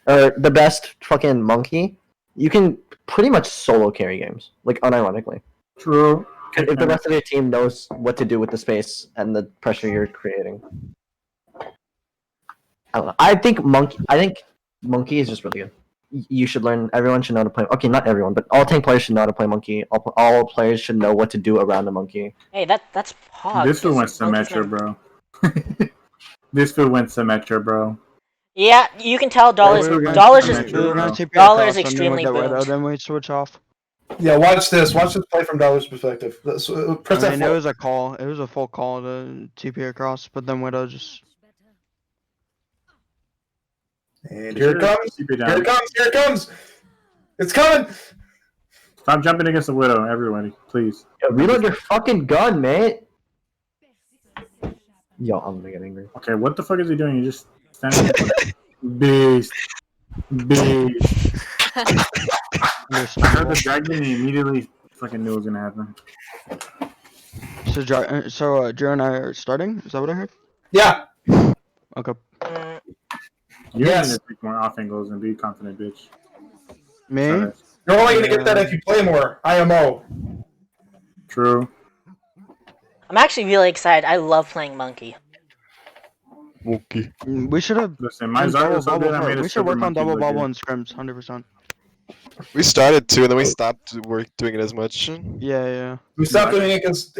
or the best fucking Monkey, you can pretty much solo carry games. Like, unironically, True. if the rest of your team knows what to do with the space and the pressure you're creating. I don't know. I think Monkey is just really good. You should learn. Everyone should know how to play. Okay, not everyone, but all tank players should know how to play Monkey. All players should know what to do around the Monkey. Hey, that's Hog. This one went This Monkey's Symmetra, not- bro. This one went Symmetra, bro. Yeah, you can tell Dollar's we're gonna- Dollar's we're just gonna- We're gonna boomed. TP Dollar across, is and then we'll extremely get Widow, boomed. then we switch off. Yeah, watch this. Watch this play from Dollar's perspective. Press I mean, that. it was a call. It was a full call to TP across, but then Widow just. And here it comes. Keep it Here down. it comes. Here it comes. It's coming. Stop jumping against the Widow, everybody, please. Yo, reload your fucking gun, mate. Yo, I'm gonna get angry. Okay, what the fuck is he doing? He just standing Beast. Beast. I heard the dragon and he immediately fucking knew it was gonna happen. So Drew and I are starting. Is that what I heard? Yeah. Okay. Mm, You Yes. need to take more off angles and be confident, bitch. Me? Sorry. You're only gonna get that if you play more. IMO. True. I'm actually really excited. I love playing Monkey. Okay. We should have. Listen, my Zarya was so good, I made a We should super work on monkey double look bubble good. and scrims, 100%. We started to, and then we stopped doing it as much. Yeah. We stopped doing it because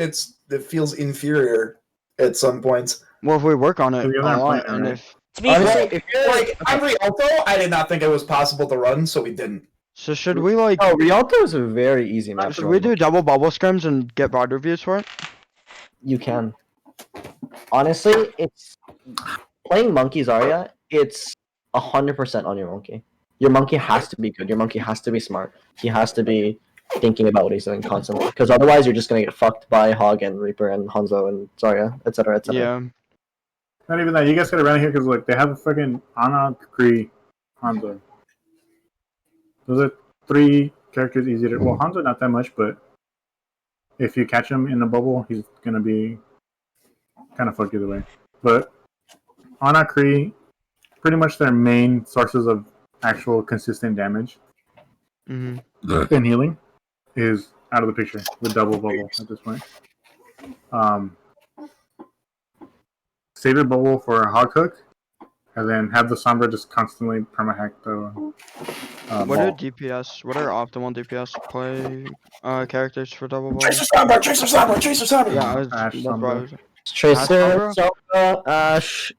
it feels inferior at some points. Well, if we work on it We a aren't lot, playing, and right? if To be Honestly, fair, if you're Like, on Rialto, I did not think it was possible to run, so we didn't. So should we like? oh, Rialto is a very easy map. Should to we run. do double bubble scrims and get VOD reviews for it? You can. Honestly, it's playing Monkey Zarya. It's 100% on your monkey. Your monkey has to be good. Your monkey has to be smart. He has to be thinking about what he's doing constantly. Because otherwise, you're just gonna get fucked by Hog and Reaper and Hanzo and Zarya, etc., etc. Yeah. Not even that. You guys gotta run here because like they have a fucking Ana, Kree, Hanzo. Those are 3 characters easy to. Well, Hanzo not that much, but if you catch him in the bubble, he's gonna be kind of fucked either way. But Ana, Kree, pretty much their main sources of actual consistent damage Mhm. and healing is out of the picture with double bubble at this point. Save your bubble for a hog hook, and then have the Sombra just constantly permahack the What are ball. DPS? What are optimal DPS play characters for double bubble? Tracer Sombra, Tracer Sombra, Tracer Sombra! Yeah, I was, Ash that's what I Sombra. was. Tracer, Sombra? Sombra, Ash,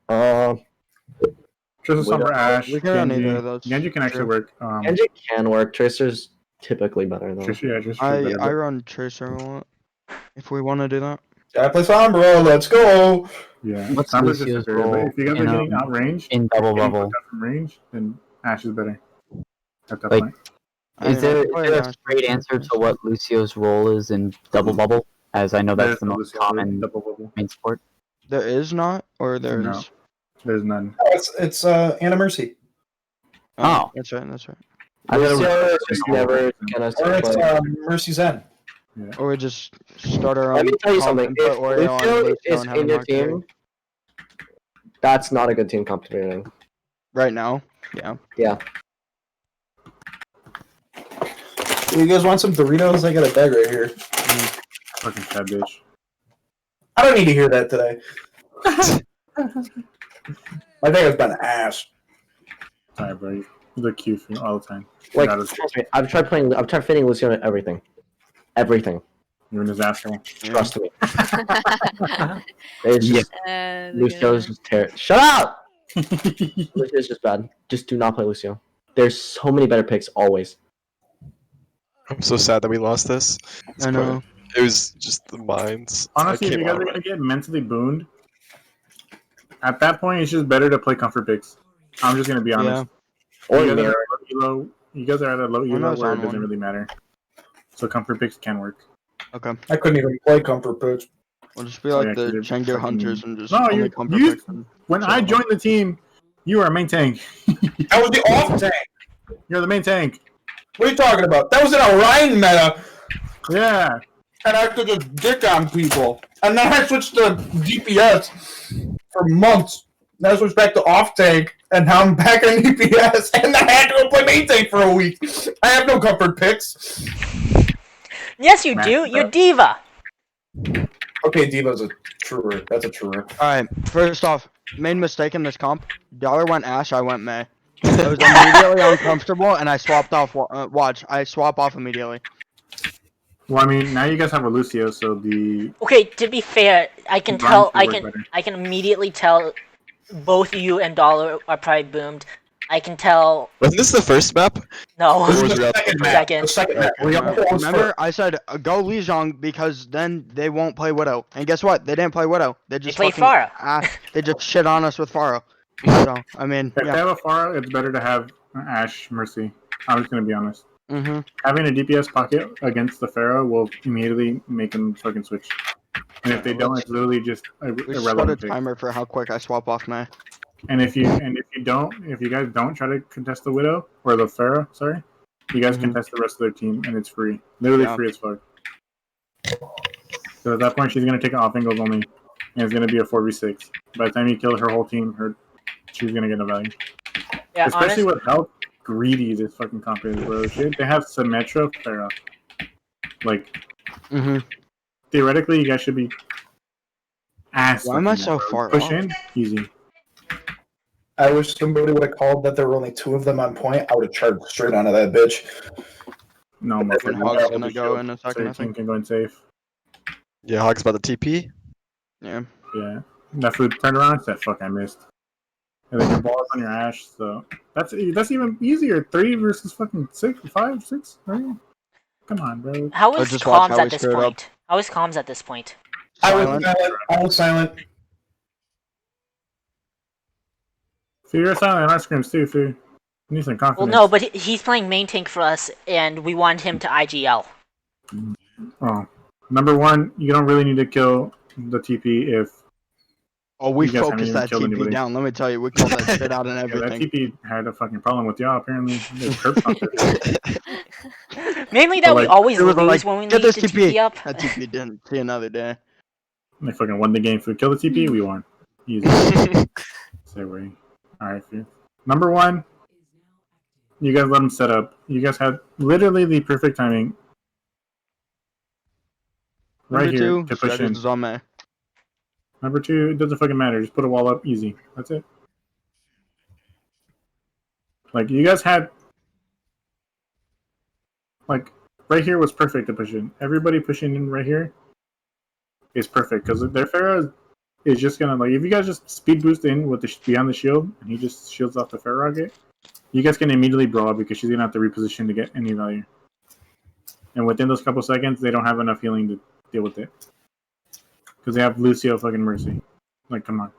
Tracer Widow. Sombra, Ash, We can run Genji. either of those. Genji can actually True. work. Genji can work. Tracer's typically better though. Tracer, yeah, Tracer's I better, I but run Tracer a lot. If we want to do that. I play Sombra, let's go! yeah, What's Sombra's just Lucio's superior. But role if you guys are in, getting outranged, in double getting bubble? fucked up from range, then Ash is better. At that Like, point. I Is mean, I there, play is there a Ash straight with answer DPS. to what Lucio's role is in double bubble? As I know that's There's the no most Lucio common double bubble. main sport. There is not, or there No. is. There's none. It's Anna Mercy. Oh. That's right. That's right. Lucio is just never gonna Or it's play. Mercy Zen. Or we just start our own. Let me tell you comp something. and put If Oreo on Lucio Lucio is and have in him your mark carry. team, that's not a good team competition. Right now, yeah. Yeah. You guys want some Doritos? I got a bag right here. Fucking sad bitch. I don't need to hear that today. My day has been ass. Sorry, bro. You look cute for me all the time. Like, That is- trust me, I've tried fitting Lucio in everything. Everything. You're in his asshole. Trust me. It's just, Lucio's Lucio's just terrible. Shut up! Lucio's just bad. Just do not play Lucio. There's so many better picks always. I'm so sad that we lost this. I know. It was just the minds. Honestly, I if came you guys out are right. gonna get mentally booned, at that point it's just better to play comfort picks. I'm just gonna be honest. Or You guys, are mirror. at low elo, you guys are at a low know elo it's where it on doesn't one. really matter. So comfort picks can work. Okay. I couldn't even play comfort picks. We'll just be Oh, like yeah, 'cause the they're Chengdu fucking- Hunters and just No, only you comfort used- picks and- When So- I joined the team, you were a main tank. That was the off tank. You're the main tank. What are you talking about? That was an Orion meta, Yeah. and I could just dick on people. And then I switched to DPS for months. Then I switched back to off tank, and now I'm back on DPS, and then I had to go play main tank for a week. I have no comfort picks. yes, you Matt, do. You're Diva. Okay, Diva's a truer. That's a truer. Alright, first off, main mistake in this comp. Dollar went Ash, I went May. I was immediately uncomfortable, and I swapped off. Watch, I swap off immediately. Well, I mean, now you guys have a Lucio, so the Okay, to be fair, I can Brian tell. should I work can. better. I can immediately tell. Both you and Dollar are probably boomed. I can tell. Wasn't this the first map? No. This is was the Real- second map. Second. The second map. We got pawns Remember, I said go Li Zhang because then they won't play Widow. And guess what? They didn't play Widow. They just play fucking- Pharah. They just shit on us with Pharah. So I mean, if they yeah. have a Pharah, it's better to have Ash Mercy. I'm just gonna be honest. Mm-hmm. Having a DPS pocket against the Pharaoh will immediately make them fucking switch. And if they don't, it's literally just We just got a irrelevant pick. timer for how quick I swap off May. And if you guys don't try to contest the Widow or the Pharaoh, sorry, you guys Mhm. contest the rest of their team, and it's free, literally Yeah. free as fuck. So at that point, she's gonna take off angles only, and it's gonna be a 4v6. By the time you kill her whole team, she's gonna get a value. Yeah, Especially honest, with how greedy this fucking comp is, bro. Shit, they have Symmetra Pharaoh. Like Mm-hmm. theoretically, you guys should be ass. Why am I fucking so bro. far Push off? in, easy. I wish somebody would have called that there were only 2 of them on point. I would have charged straight onto that bitch. No, Hog's motherfucker. gonna go in a So second, your I team think. can go in safe. Yeah, Hog's about the TP. Yeah. Yeah. That food turned around and said, fuck, I missed. And then your ball is on your Ashe, so that's even easier. 3 versus fucking 6, 5, 6, right? Come on, bro. How Oh, is just watch comms how at we this screw it up. point? How is comms at this point? I was Silent. silent. I was silent. Fu, you're silent on our scrims too, Fu. You need some Well, confidence. no, but he's playing main tank for us, and we want him to IGL. Oh. Number 1, you don't really need to kill the TP if Oh, we You guys haven't focused even that killed TP anybody. down. Let me tell you, we called that shit out and yeah, that everything. TP had a fucking problem with y'all, apparently. They curb stomped it. Mainly that But, we like, always It was lose like, when we get need this to TP. TP up. That TP didn't see another day. They fucking won the game. Fu, kill the TP, we won. Easy. Say we. Alright, Fu. Number 1, you guys let them set up. You guys had literally the perfect timing. Right Number here 2, to push in. Stratus is on me. Number 2, it doesn't fucking matter. Just put a wall up, easy. That's it. Like, you guys had... Like, right here was perfect to push in. Everybody pushing in right here is perfect, because their Pharah is just gonna, like, if you guys just speed boost in with the beyond the shield, and he just shields off the Pharah rocket, you guys can immediately brawl because she's gonna have to reposition to get any value. And within those couple seconds, they don't have enough healing to deal with it. Because they have Lucio fucking Mercy. Like, come on.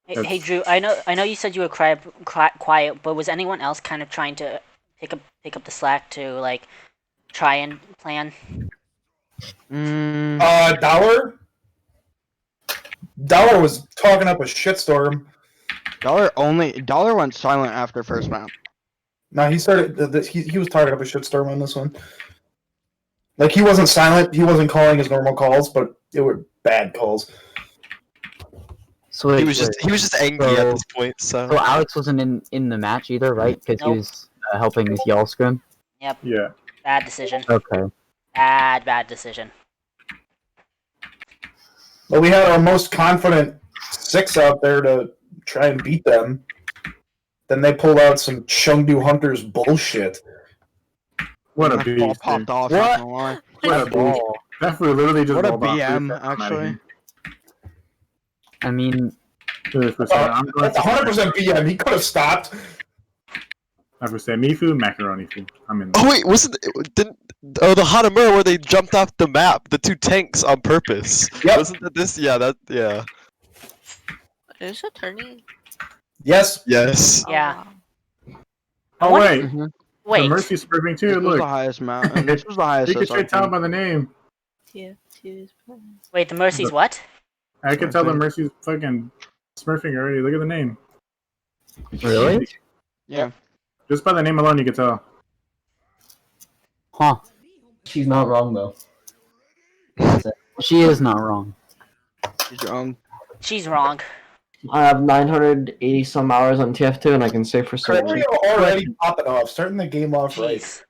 Hey, Drew, I know you said you were quiet, but was anyone else kind of trying to pick up the slack to like try and plan? Dollar? Dollar was talking up a shitstorm. Dollar went silent after first map. No, he started. He was talking up a shitstorm on this one. Like, he wasn't silent. He wasn't calling his normal calls, but they were bad calls. So wait, he was just angry at this point. So So Alex wasn't in the match either, right? Because Nope. he was helping with y'all scrim. Yep, Yeah. bad decision. Okay. Bad decision. But we had our most confident 6 out there to try and beat them. Then they pulled out some Chengdu Hunters bullshit. What a My ball beast. popped Dude. off. What? Not gonna lie. What a beast. That fool literally just What a rolled off. BM, Dude, I'm outta actually. here. I mean, Dude, for saying, I'm going That's 100% BM. He could have stopped. I would say Mifu, macaroni food. I'm in. oh wait, wasn't didn't the Hanamura where they jumped off the map, the 2 tanks on purpose? Yep. Wasn't that this? Yeah, that yeah. There's a turning. Yes. Yes. Yeah. wow. I Oh wonder- wait, Mhm. Wait, the Mercy's spurting This too. was Look, the highest map. And this was the highest. you can straight tell SRP. by the name. TF2 is wait, the Mercy's what? I can tell the Mercy's fucking smurfing already. Look at the name. really? Yeah. Just by the name alone, you can tell. Huh. She's not wrong though. She is not wrong. He's wrong. She's wrong. I have 980 some hours on TF2, and I can say for certain. We're already popping off, starting the game off right. Jeez.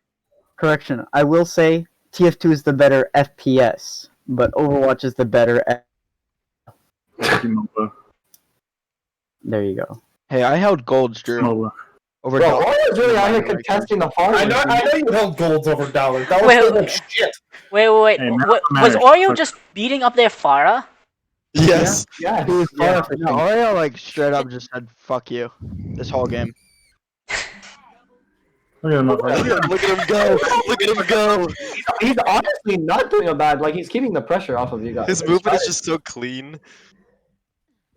Correction. I will say TF2 is the better FPS, but Overwatch is the better. MOBA. There you go. Hey, I held golds, Drew. MOBA. Over Bro, Dollar. I was really out here contesting the farm. I know you held golds over Dollar. That was Wait, like shit. Wait. Hey, Was matters. Oreo just beating up their Pharah? Yes. Yeah. He was Yeah, far no, Oreo like straight up just said "fuck you" this whole game. Look at him. Look at him go! Look at him go! He's honestly not doing a bad. Like, he's keeping the pressure off of you guys. His movement is just so clean.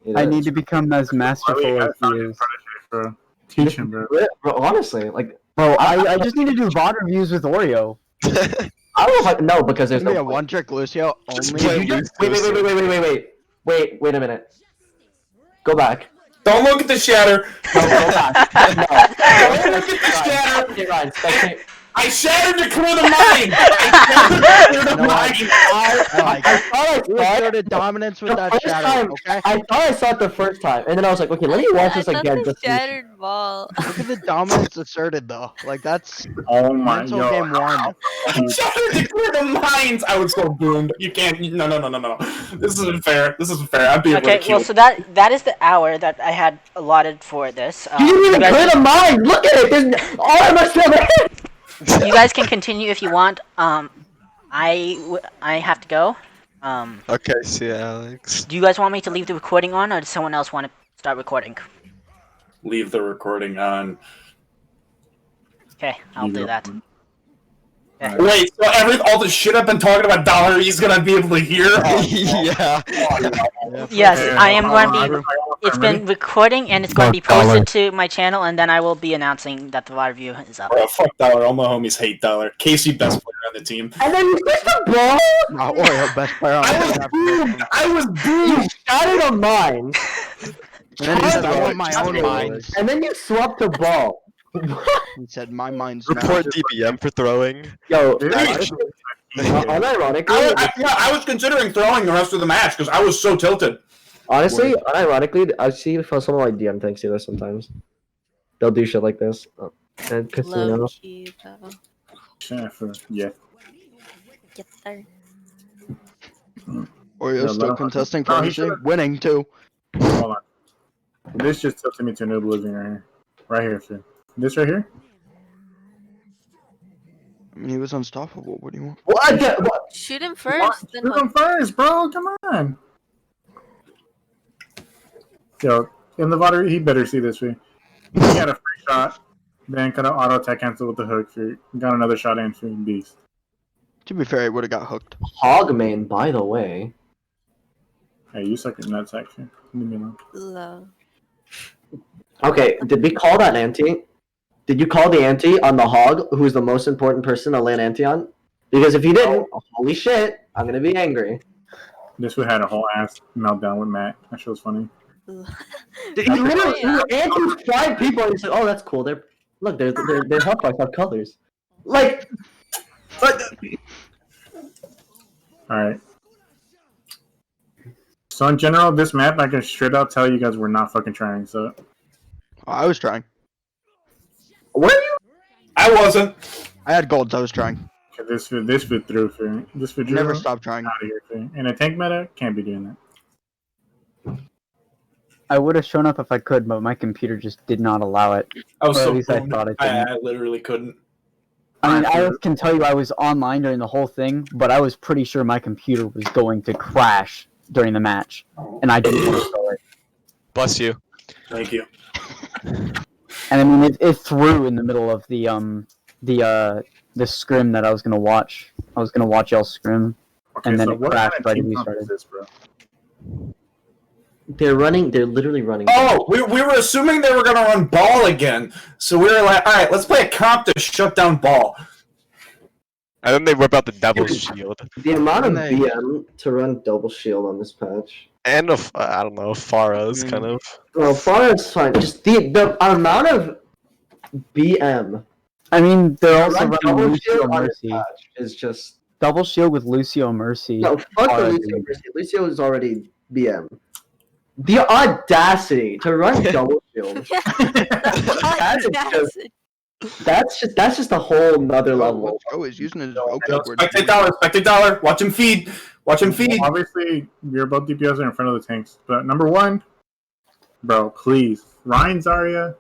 It I is. need to become as masterful as he is. Bro. Teach him, bro. Bro, honestly, like, Bro, I just need to do VOD reviews with Oreo. I don't know if I no because there's It's gonna be no a one-trick Lucio Just only. play Wait, wait a minute. Go back. Don't look at the shatter. No, go back. No. Don't look at the shatter. Spectate Ryan, spectate. I shattered to clear the mine. I shattered to clear the No, mine. I thought we I saw it. started dominance with The that first shadow. time- Okay. I thought I saw it the first time, and then I was like, okay, let me watch this I thought again. the Just to- shattered ball. Look at the dominance asserted though. Like that's Oh my mental god. game one. I shattered to clear the mines. I was so boomed. You can't. No. This isn't fair. I'm being Okay, well, ridiculed. so that is the hour that I had allotted for this. You didn't even guys clear can- the mine. Look at it. There's all I must have. you guys can continue if you want. I have to go. Okay, see ya, Alex. Do you guys want me to leave the recording on, or does someone else want to start recording. Leave the recording on. Okay, I'll do that. Okay. Wait, so all the shit I've been talking about Dollar, he's gonna be able to hear? Yeah. Yes, Yeah, I am going I to be. got It's ready. been recording and it's going to be posted to my channel, and then I will be announcing that the VOD review is up. Bro, fuck Dollar. All my homies hate Dollar. Casey, best player on the team. And then you switched the ball. Wow, Oreo, best player on the team. I was You booed. shot it on mine, And then he said, I Bro, want my just own mine. mines. and then you swapped the ball. He said, my mine's Report not. DBM for throwing. Yo, This is- unironically, I was considering throwing the rest of the match because I was so tilted. honestly, unironically, I see someone like DM thinks do this sometimes. They'll do shit like this. And casino. Low key though. Yeah. Get there. Oreo's Yeah, still let him- contesting No, for he the should've- winning too. Hold on. This just tilted me to noob losing right here. Right here, too. This right here? I mean, he was unstoppable. What do you want? What? Shoot him What? first, then Shoot him first, bro. Come on. Yo, in the water, he better see this way. He had a free shot, then could have auto attack cancel with the hook. For got another shot in for beast. To be fair, he would have got hooked. Hogman, by the way. Hey, you suck at nuts, actually. Leave me alone. low. Okay, did we call that ante? Did you call the ante on the hog, who's the most important person to land ante on? Because if you didn't, holy shit, I'm gonna be angry. This would had a whole ass meltdown with Matt. That shit was funny. He literally ante's 5 people, and he's like, "Oh, that's cool. They're hot box have colors." Like, Alright. So in general, this map, I can straight out tell you guys we're not fucking trying, so... I was trying. were you? I wasn't. I had golds. I was trying. This food through for this food Never drew stopped trying. out of here for in a tank meta, can't be doing that. I would have shown up if I could, but my computer just did not allow it. I was Or at so least I bummed. thought it didn't. I literally couldn't. I mean, I can tell you I was online during the whole thing, but I was pretty sure my computer was going to crash during the match, and I didn't want to show it. Bless you. Thank you. And I mean, it threw in the middle of the scrim that I was gonna watch. I was gonna watch y'all scrim. Okay, And then so it what crashed kind of right team as we comp started. is this, bro? They're literally running. Oh, we were assuming they were gonna run ball again, so we were like, all right, let's play a comp to shut down ball. And then they whip out the Devil's Shield. The amount of They- BM to run double shield on this patch. And I don't know, Farah's kind of. Well, far as fine. Just the amount of BM I mean, they're to also run running double Lucio shield on this Mercy. patch is just Double shield with Lucio Mercy. no. Fuck the Farah Lucio. doing- Mercy. Lucio is already BM. The audacity to run double shield. That's just a whole nother Oh, level. let's go. He's using his No, vocab word. Spectate dollar. Watch him feed. Watch him feed. Obviously, you're both DPS are in front of the tanks, but number one, bro, please, Ryan Zarya,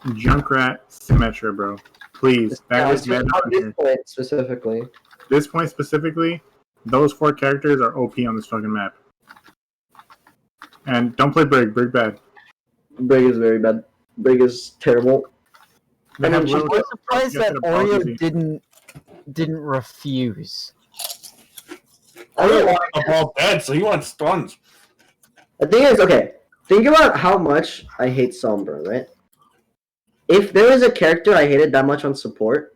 Junkrat, Symmetra, bro, please. That is At meta on this here. point specifically. This point specifically, those 4 characters are OP on this fucking map. And don't play Brig. Brig bad. Brig is very bad. Brig is terrible. They I have mean, little- I was surprised you have that to pause Oreo easy. didn't refuse. I really wanted the ball dead, so he wanted stuns. The thing is, okay, think about how much I hate Sombra, right? If there was a character I hated that much on support,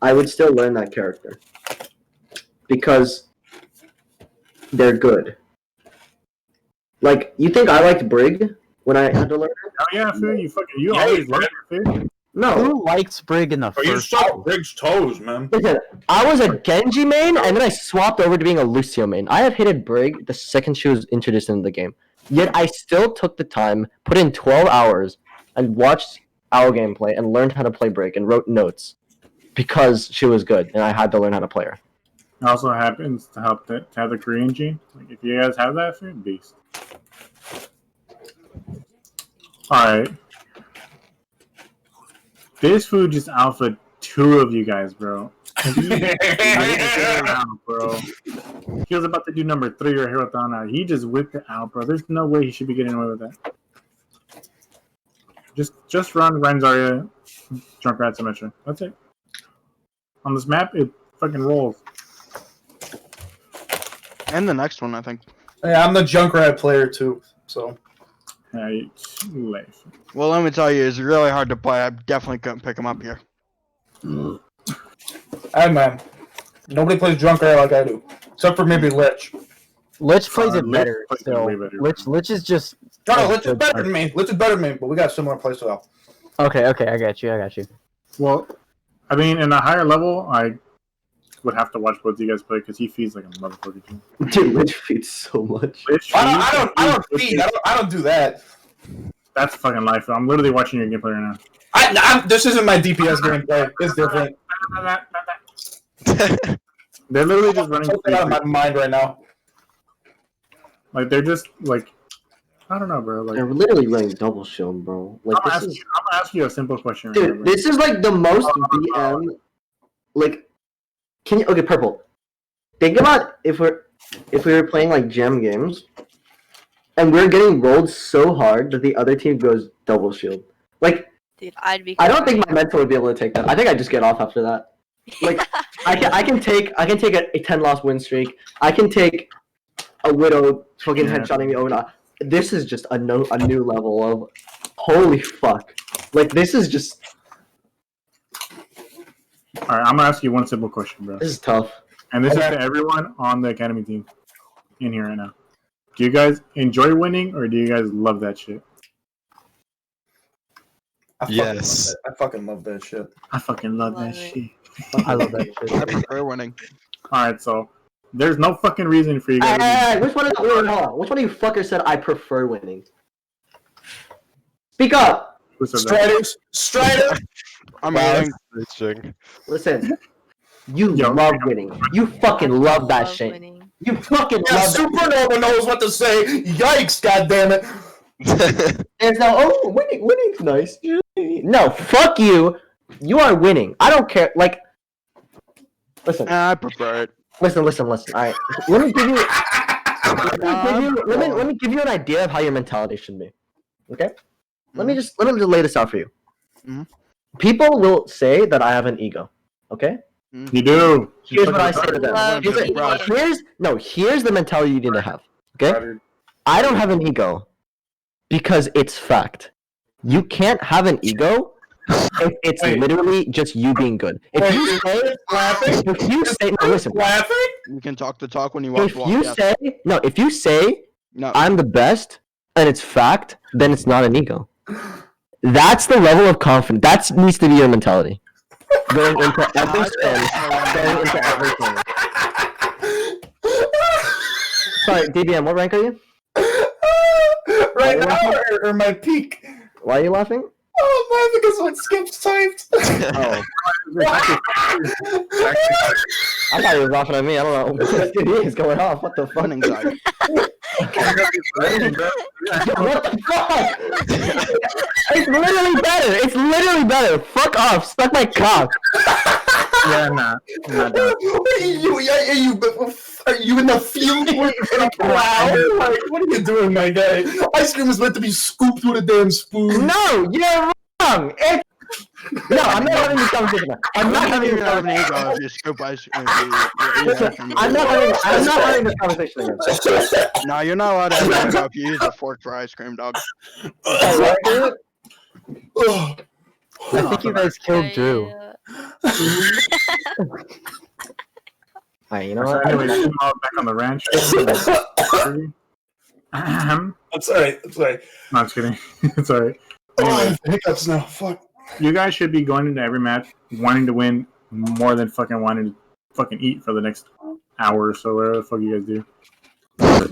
I would still learn that character. Because they're good. Like, you think I liked Brig when I had to learn her? Oh yeah, Food, you fucking, you Yeah, always you love did. it, Food. No. Who likes Brig in the But you first? suck Briggs' toes, man. Listen, I was a Genji main, and then I swapped over to being a Lucio main. I have hated Brig the second she was introduced into the game. Yet I still took the time, put in 12 hours, and watched our gameplay and learned how to play Brig and wrote notes. Because she was good, and I had to learn how to play her. It also happens to help to have the Korean gene. Like, if you guys have that, Food, beast. Alright. This food just alpha 2 of you guys, bro. Around, bro. He was about to do number 3 right here with Donna. He just whipped it out, bro. There's no way he should be getting away with that. Just run Rein Zarya, Junkrat, Symmetra. That's it. On this map, it fucking rolls. And the next one, I think. Yeah, I'm the Junkrat player too, so. Right. Well, let me tell you, it's really hard to play. I definitely couldn't pick him up here. Hey man, nobody plays Junkrat like I do, except for maybe Lich. Lich plays it Lich better plays it still. way better. Lich is just No, Lich is better than me. Lich is better than me, but we got similar playstyle. okay. I got you. Well, I mean, in a higher level, I would have to watch both of you guys play because he feeds like a motherfucker too. Dude, Lich feeds so much. Lich I don't feed. I don't do that. That's fucking life. I'm literally watching your gameplay right This isn't my DPS gameplay. It's different. now. They're literally just running. Something out of my mind right now. Like they're just like, I don't know, bro. Like, They're literally running double shield, bro. Like I'm this gonna is, ask you a simple question right now, dude. bro. This is like the most BM. Like, can you? Okay, purple. Think about if we were playing like gem games, and we're getting rolled so hard that the other team goes double shield. Like, Dude, I'd be. I don't think my mental would be able to take that. I think I just get off after that. Like, I can take a 10-loss win streak. I can take a Widow fucking headshotting me over. This is just a new level of holy fuck. Like, this is just. All right, I'm gonna ask you one simple question, bro. This is tough. And this is to everyone on the academy team in here right now. Do you guys enjoy winning, or do you guys love that shit? Yes. I fucking love that shit. I fucking love that Love it. shit. I love that shit. I prefer winning. All right, so there's no fucking reason for you guys. Hey, which one of hold on. Which one of you fuckers said I prefer winning? Speak up. Who said that? Strider. I'm Wow, winning. that's switching. Listen. You Yo, love winning. You fucking love that shit. Winning. You fucking Yeah, love that. Supernova knows what to say. Yikes! goddammit. There's no winning's nice. No, fuck you. You are winning. I don't care. Like, listen. I prefer it. Listen. All right. Let me give you. Let me give you an idea of how your mentality should be. Okay. Let me just lay this out for you. Mhm. People will say that I have an ego. Okay. You do. Here's what I say to them. Love Here's the mentality you need to have. Okay. I don't have an ego because it's fact. You can't have an ego if it's literally just you being good. If you say, no, listen. You can talk the talk when you walk If the walk. you yeah. say, no, if you say No. I'm the best and it's fact, then it's not an ego. That's the level of confidence. That needs to be your mentality. Going into every spin, going into everything. Sorry, DBM, what rank are you? Right now or my peak? Why are you laughing? Oh man, because when Skip's typed. Oh, I thought he was laughing at me. I don't know. Dude, he's going off. What the fuck? Fun anxiety. What the fuck? It's literally better. Fuck off. Suck my cock. Yeah, nah. Not that. Are you in the field in a cloud? Like, what are you doing, my guy? Ice cream is meant to be scooped with a damn spoon. No, you're wrong. No, I'm not having this conversation. I'm not having this have an conversation. ego if you scoop ice cream. Listen, I'm not having this conversation again. No, you're not allowed to have an ego if you use a fork for ice cream, dog. I think you guys killed Drew. Alright, you know So what? anyway, back on the ranch. That's alright. That's alright. No, I'm just kidding. It's alright. Oh, I Anyway, have hiccups now. Fuck. you guys should be going into every match wanting to win more than fucking wanting to fucking eat for the next hour or so, whatever the fuck you guys do.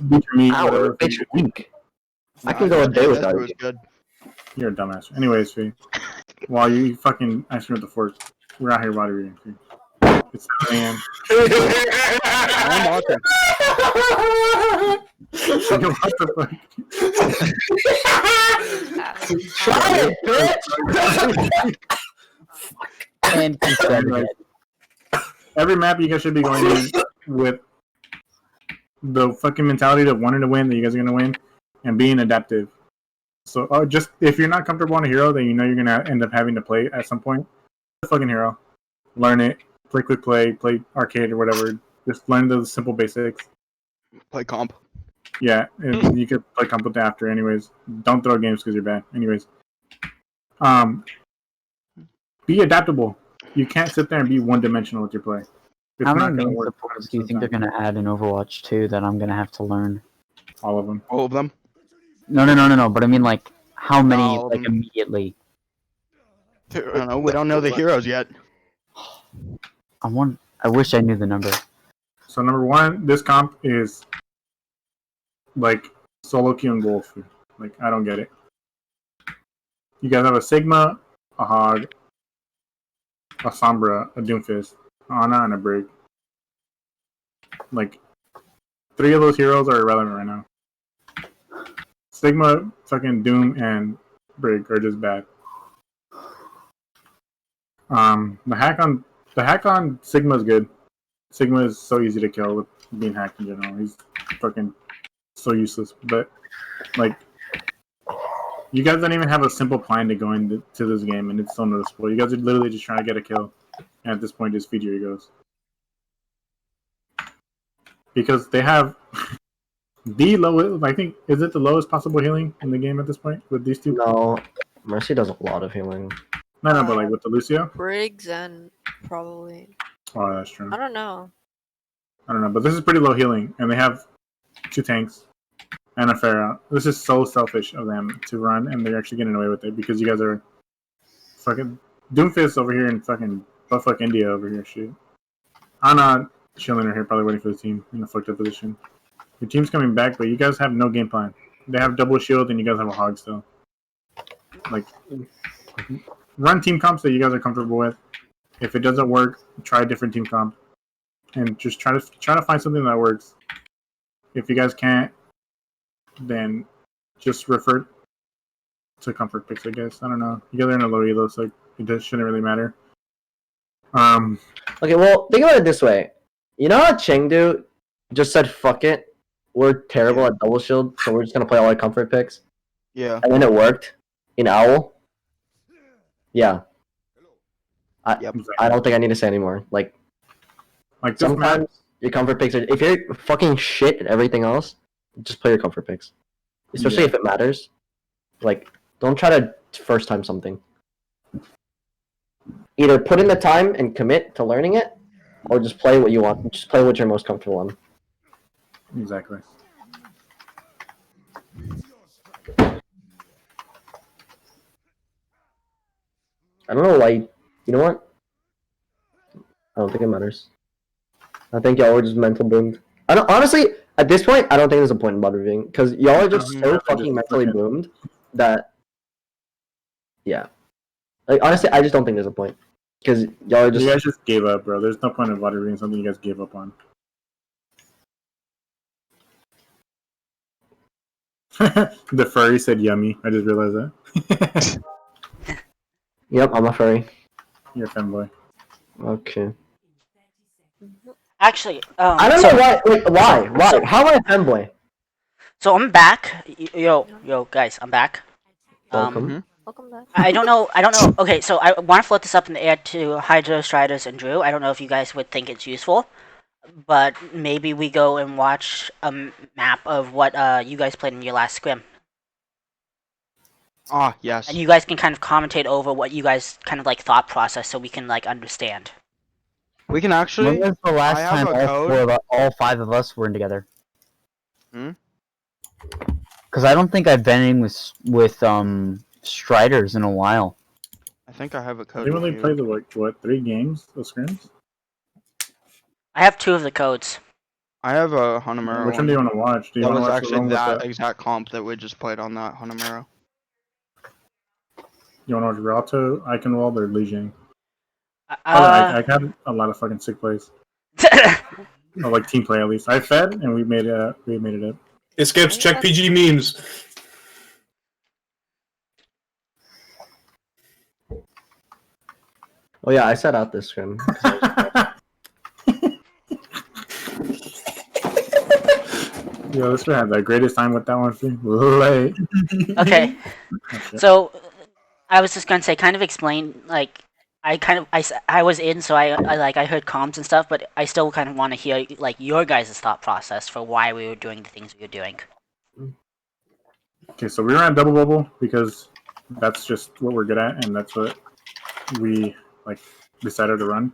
Beat your meat, Ow, whatever. bitch, weak. I can go a day without It was it. good. You're a dumbass. Anyways, Fee, while you fucking ice cream with the fork, we're out here body reading. Fee. It's 7 a.m. I'm watching. What the fuck? Try it, bitch! And Anyways, every map you guys should be going in with the fucking mentality of wanting to win, that you guys are gonna win, and being adaptive. So just if you're not comfortable on a hero, then you know you're gonna end up having to play at some point. The fucking hero, learn it, play quick play arcade or whatever. Just learn the simple basics. Play comp. Yeah, and you could play comp with it after. Anyways, don't throw games because you're bad. Anyways, be adaptable. You can't sit there and be one dimensional with your play. It's How not many gonna main work supports do you 100% think they're of the gonna add in Overwatch 2 that I'm gonna have to learn? time. All of them. All of them. No. But I mean, like, how many all of like them. immediately? I don't know. We don't know the heroes yet. I wish I knew the number. So number one, this comp is like solo queue and Wolf. Like I don't get it. You guys have a Sigma, a Hog, a Sombra, a Doomfist, Ana, and a Brig. Like 3 of those heroes are irrelevant right now. Sigma, fucking Doom, and Brig are just bad. The hack on Sigma is good. Sigma is so easy to kill with being hacked in general. He's fucking so useless. But like, you guys don't even have a simple plan to go into this game, and it's so noticeable. You guys are literally just trying to get a kill, and at this point, just feed your egos. Because they have the lowest, I think, is it the lowest possible healing in the game at this point with these two? No, Mercy does a lot of healing. No, but like with the Lucio? Briggs and probably. Oh, that's true. I don't know. I don't know, but this is pretty low healing, and they have 2 tanks and a Pharah. This is so selfish of them to run, and they're actually getting away with it because you guys are fucking Doomfist over here and fucking buttfuck India over here. Shit. Ana chilling her here, probably waiting for the team in a fucked up position. Your team's coming back, but you guys have no game plan. They have double shield, and you guys have a Hog still. Like, run team comps that you guys are comfortable with. If it doesn't work, try a different team comp, and just try to find something that works. If you guys can't, then just refer to comfort picks, I guess. I don't know. You guys are in a low elo, so it shouldn't really matter. Okay, well, think about it this way. You know how Chengdu just said, fuck it, we're terrible at double shield, so we're just gonna play all our comfort picks? Yeah. And then it worked in Owl? Yeah. Yep. I don't think I need to say anymore. Like this sometimes map, your comfort picks are, if you're fucking shit at everything else, just play your comfort picks. Especially if it matters. Like, don't try to first time something. Either put in the time and commit to learning it, or just play what you want. Just play what you're most comfortable on. exactly. I don't know why. You know what? I don't think it matters. I think y'all were just mental boomed. Honestly, at this point, I don't think there's a point in bot reviewing because y'all are just so fucking mentally boomed that. Yeah. Like honestly, I just don't think there's a point because y'all are just. You guys just gave up, bro. There's no point in water reading something you guys gave up on. The furry said yummy. I just realized that. Yep, I'm a furry. You're a fanboy. Okay. Actually, I don't know why. Wait, why? Why? How am I a fanboy? So I'm back. Yo, guys, I'm back. Welcome. Welcome back. I don't know. Okay, so I want to float this up in the air to Hydra, Striders, and Drew. I don't know if you guys would think it's useful, but maybe we go and watch a map of what you guys played in your last scrim, Ah, yes. and you guys can kind of commentate over what you guys kind of like thought process, so we can like understand. We can actually. When was the last I have time a code. all 5 of us were in together? Hmm? Because I don't think I've been in with Striders in a while. I think I have a code. They for only you. played what 3 games of scrims? I have 2 of the codes. I have a Hanamura. Which one do you want to watch? Do you That want to was watch the actually one with that the, exact comp that we just played on that Hanamura. you want to watch Rialto, Eichenwald, or Lijiang? Uh, I got a lot of fucking sick plays. Or like team play at least. I fed and we made it up. It skips check PG memes. Oh yeah, I set out this scrim. Yo, this man had the greatest time with that one. Late. Okay, Oh, shit. so I was just gonna say, kind of explain like I was in, so I heard comms and stuff, but I still kind of want to hear like your guys' thought process for why we were doing the things we were doing. Okay, so we ran double bubble because that's just what we're good at, and that's what we like decided to run.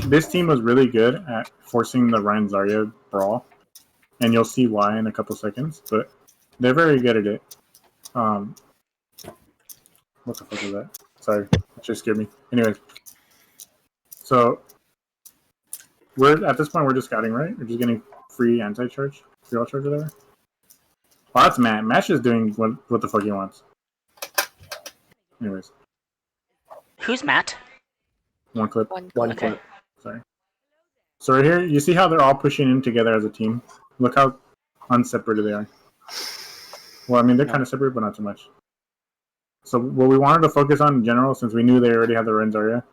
This team was really good at forcing the Ryan Zarya brawl, and you'll see why in a couple seconds. But they're very good at it. What the fuck was that? Sorry, it just scared me. Anyways, so we're at this point we're just scouting, right? We're just getting free anti-charge, free all charge, whatever. Oh, that's Matt. Matt's just doing what the fuck he wants. Anyways, Who's Matt? one clip. One One Okay. clip. Sorry. So right here, you see how they're all pushing in together as a team. Look how unseparated they are. Well, I mean, they're kind of separate, but not too much. So what we wanted to focus on in general, since we knew they already had the Ren's area,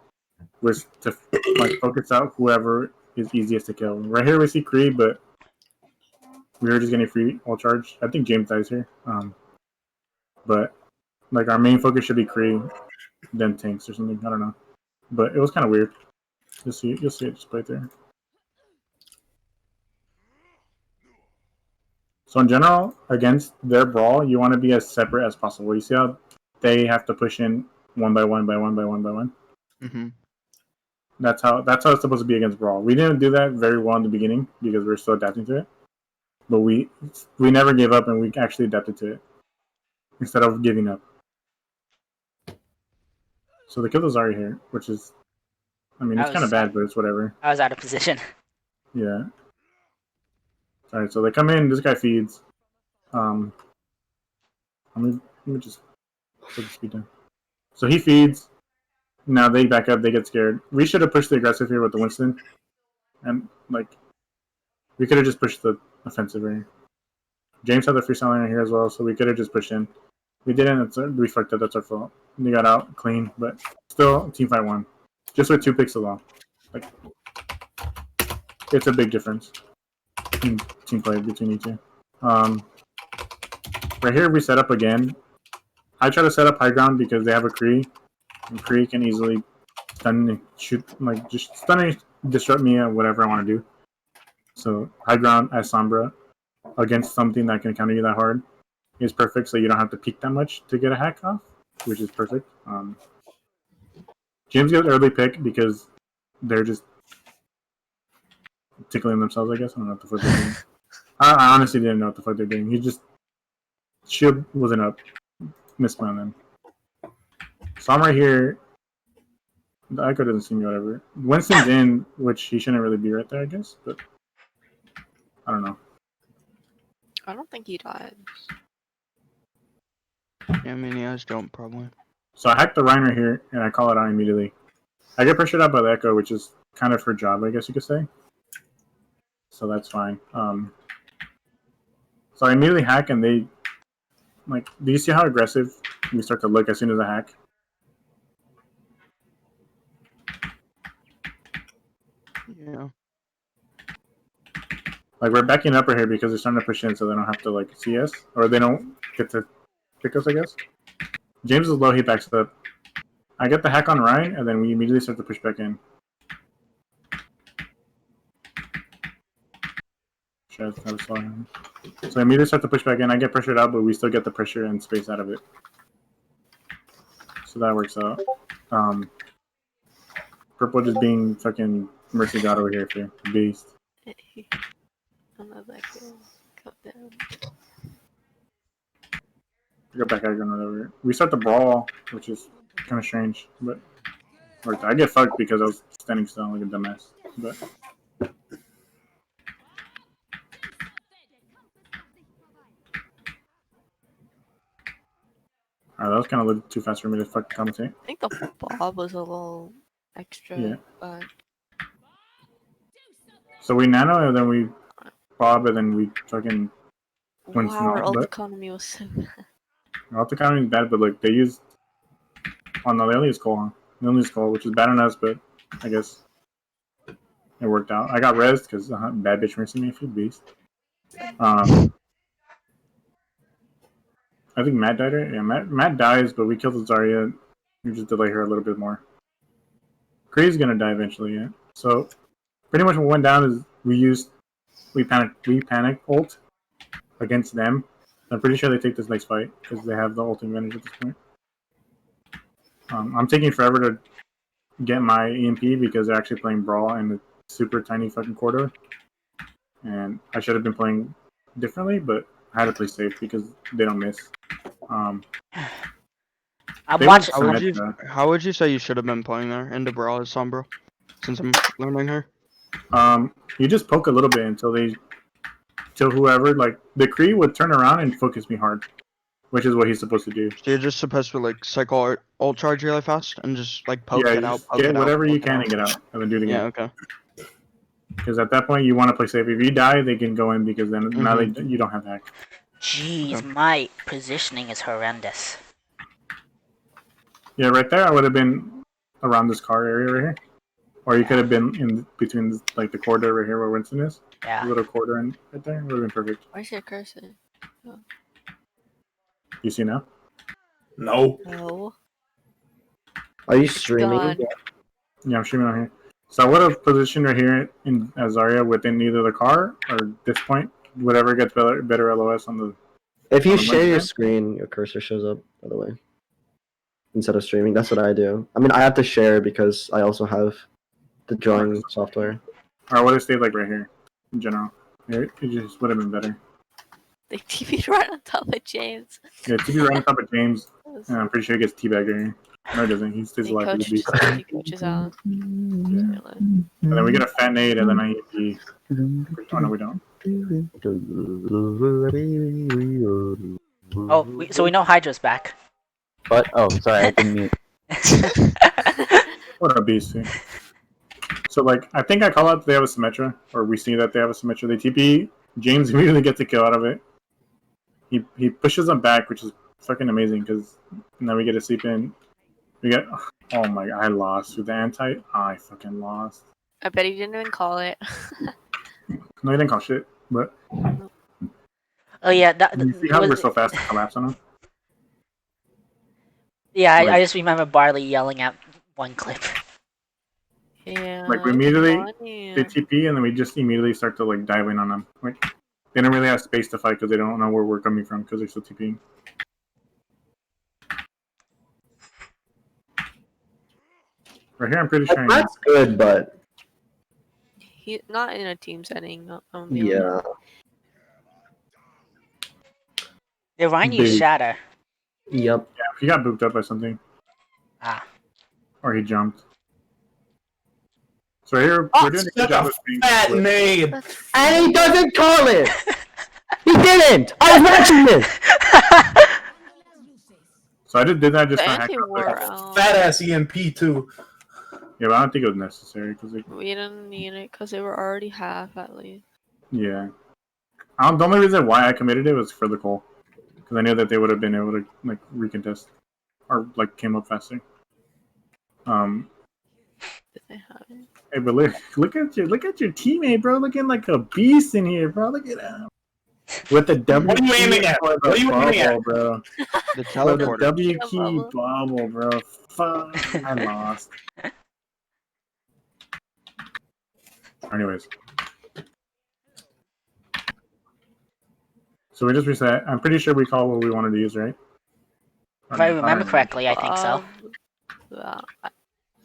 was to like focus out whoever is easiest to kill. Right here we see Kree, but we were just getting free all charge. I think James dies here. But like our main focus should be Kree, then tanks or something. I don't know. But it was kind of weird. You'll see it just right there. So in general, against their brawl, you want to be as separate as possible. You see how they have to push in one by one by one by one by one. Mm-hmm. That's how it's supposed to be against brawl. We didn't do that very well in the beginning because we were still adapting to it. But we never gave up, and we actually adapted to it instead of giving up. So they killed the Zarya here, which is, I mean, it's kind of bad, but it's whatever. I was out of position. Yeah. Alright, so they come in, this guy feeds. Let me just put the speed down. So he feeds. Now they back up, they get scared. We should have pushed the aggressive here with the Winston. And, like, we could have just pushed the offensive right here. James had the freestyling right here as well, so we could have just pushed in. We didn't, we fucked up, that's our fault. They got out clean, but still, team fight won. Just with 2 picks alone. Like, it's a big difference in team play between you two. Right here, we set up again. I try to set up high ground because they have a Kree, and Kree can easily stun and shoot, like, just stun and disrupt me or whatever I want to do. So, high ground as Sombra against something that can counter you that hard is perfect, so you don't have to peek that much to get a hack off, which is perfect. James gets early pick because they're just tickling themselves, I guess. I don't know what the fuck they're doing. I honestly didn't know what the fuck they're doing. He just... Shield wasn't up. Missed on them. So I'm right here. The Echo doesn't see me, whatever. Winston's in, which he shouldn't really be right there, I guess, but... I don't know. I don't think he died. Yeah, I mean, yeah, don't probably. So I hacked the Rhine right here, and I call it out immediately. I get pressured out by the Echo, which is kind of her job, I guess you could say. So that's fine. So I immediately hack, and they... Like, do you see how aggressive we start to look as soon as I hack? Yeah. Like, we're backing up right here because they're starting to push in so they don't have to, like, see us. Or they don't get to pick us, I guess. James is low, he backs up. I get the hack on Ryan, and then we immediately start to push back in. So I immediately start to push back in. I get pressured out, but we still get the pressure and space out of it. So that works out. Purple just being fucking Mercy God over here for beast. I'm not that good. Calm down. I go back out and whatever. We start the brawl, which is kind of strange, but worked. I get fucked because I was standing still like a dumbass. But alright, that was kind of a little too fast for me to fucking commentate. I think the bob was a little extra, Yeah. but So we nano and then we bob and then we fucking win wow, our ult but economy was so bad. Alt economy is bad, but like they used oh no, they only use Cole, huh? They only use Cole, which is bad on us, but I guess it worked out. I got rezzed because bad bitch mercy me if you beast. I think Matt died. Right? Yeah, Matt dies, but we killed Zarya. We just delay her a little bit more. Kree's gonna die eventually, yeah. So pretty much what went down is we panic ult against them. I'm pretty sure they take this next fight because they have the ult advantage at this point. I'm taking forever to get my EMP because they're actually playing Brawl in a super tiny fucking corridor. And I should have been playing differently, but I had to play safe because they don't miss. I'm They watching. went How would you say you should have been playing there into Brawl as Sombra? Since I'm learning her. You just poke a little bit until whoever, like, the Kree would turn around and focus me hard, which is what he's supposed to do. So you're just supposed to like cycle ult charge really fast and just like poke Yeah, it out, just poke get it out, whatever you poke it can out. and get out, and then do it Yeah, again. okay. Because at that point, you want to play safe. If you die, they can go in because then now you don't have hack. Jeez, Okay. my positioning is horrendous. Yeah, right there, I would have been around this car area right here. Or you could have been in between, like, the corridor right here where Winston is. Yeah. The little corridor in right there would have been perfect. Where's your cursor? You see now? No. No. Are you streaming? God. Yeah, I'm streaming on here. So I would have positioned right here in Zarya within either the car or this point. Whatever gets better LOS on the... If you On the share your webcam? screen, your cursor shows up, by the way. Instead of streaming. That's what I do. I mean, I have to share because I also have the drawing software. Or I would have stayed, like, right here, in general. It just would have been better. They TV'd right on top of James. Yeah, TB right on top of James, and I'm pretty sure he gets teabagged right here. No, he doesn't. He stays He alive. He's a beast. coaches out. And then we get a fat nade, and then I EMP. Oh, no, we don't. Oh, so we know Hydra's back. But oh, sorry, I didn't mute. What a beast, dude. So, like, I think I call out that they have a Symmetra, or we see that they have a Symmetra. They TP, James immediately gets a kill out of it. He pushes them back, which is fucking amazing, because now we get to sleep in. We get, oh my, I lost with the anti. I fucking lost. I bet he didn't even call it. No, he didn't call shit, but Oh yeah, that you see how was- we're so fast to collapse on him? yeah. like- I just remember Barley yelling at one clip. Yeah. Like, we immediately- funny. They TP, and then we just immediately start to, like, dive in on them. Like, they don't really have space to fight because they don't know where we're coming from because they're still TPing. Right here, I'm pretty sure. That's good, but He not in a team setting. yeah. They Ryan used Big. Shatter. Yep. Yeah, he got booped up by something. Ah. Or he jumped. So here, Oh, we're doing a good such job a of being fat split. name. And he doesn't call it! He didn't! I was watching this! So I just did that just The for hack. anti-war. Fat ass EMP too. Yeah, but I don't think it was necessary because, We didn't need it because they were already half at least. yeah. The only reason why I committed it was for the call. Because I knew that they would have been able to, like, recontest. Or, like, came up faster. Did they have it? Hey, but look at your teammate, bro. Looking like a beast in here, bro. Look at him. With the W What are you key aiming at? for the What are you aiming bubble, at? bro. The For the teleporter. W A key bubble. bubble, bro. Fuck, I lost. Anyways. So we just reset. I'm pretty sure we call what we wanted to use, right? If I remember correctly, I think so.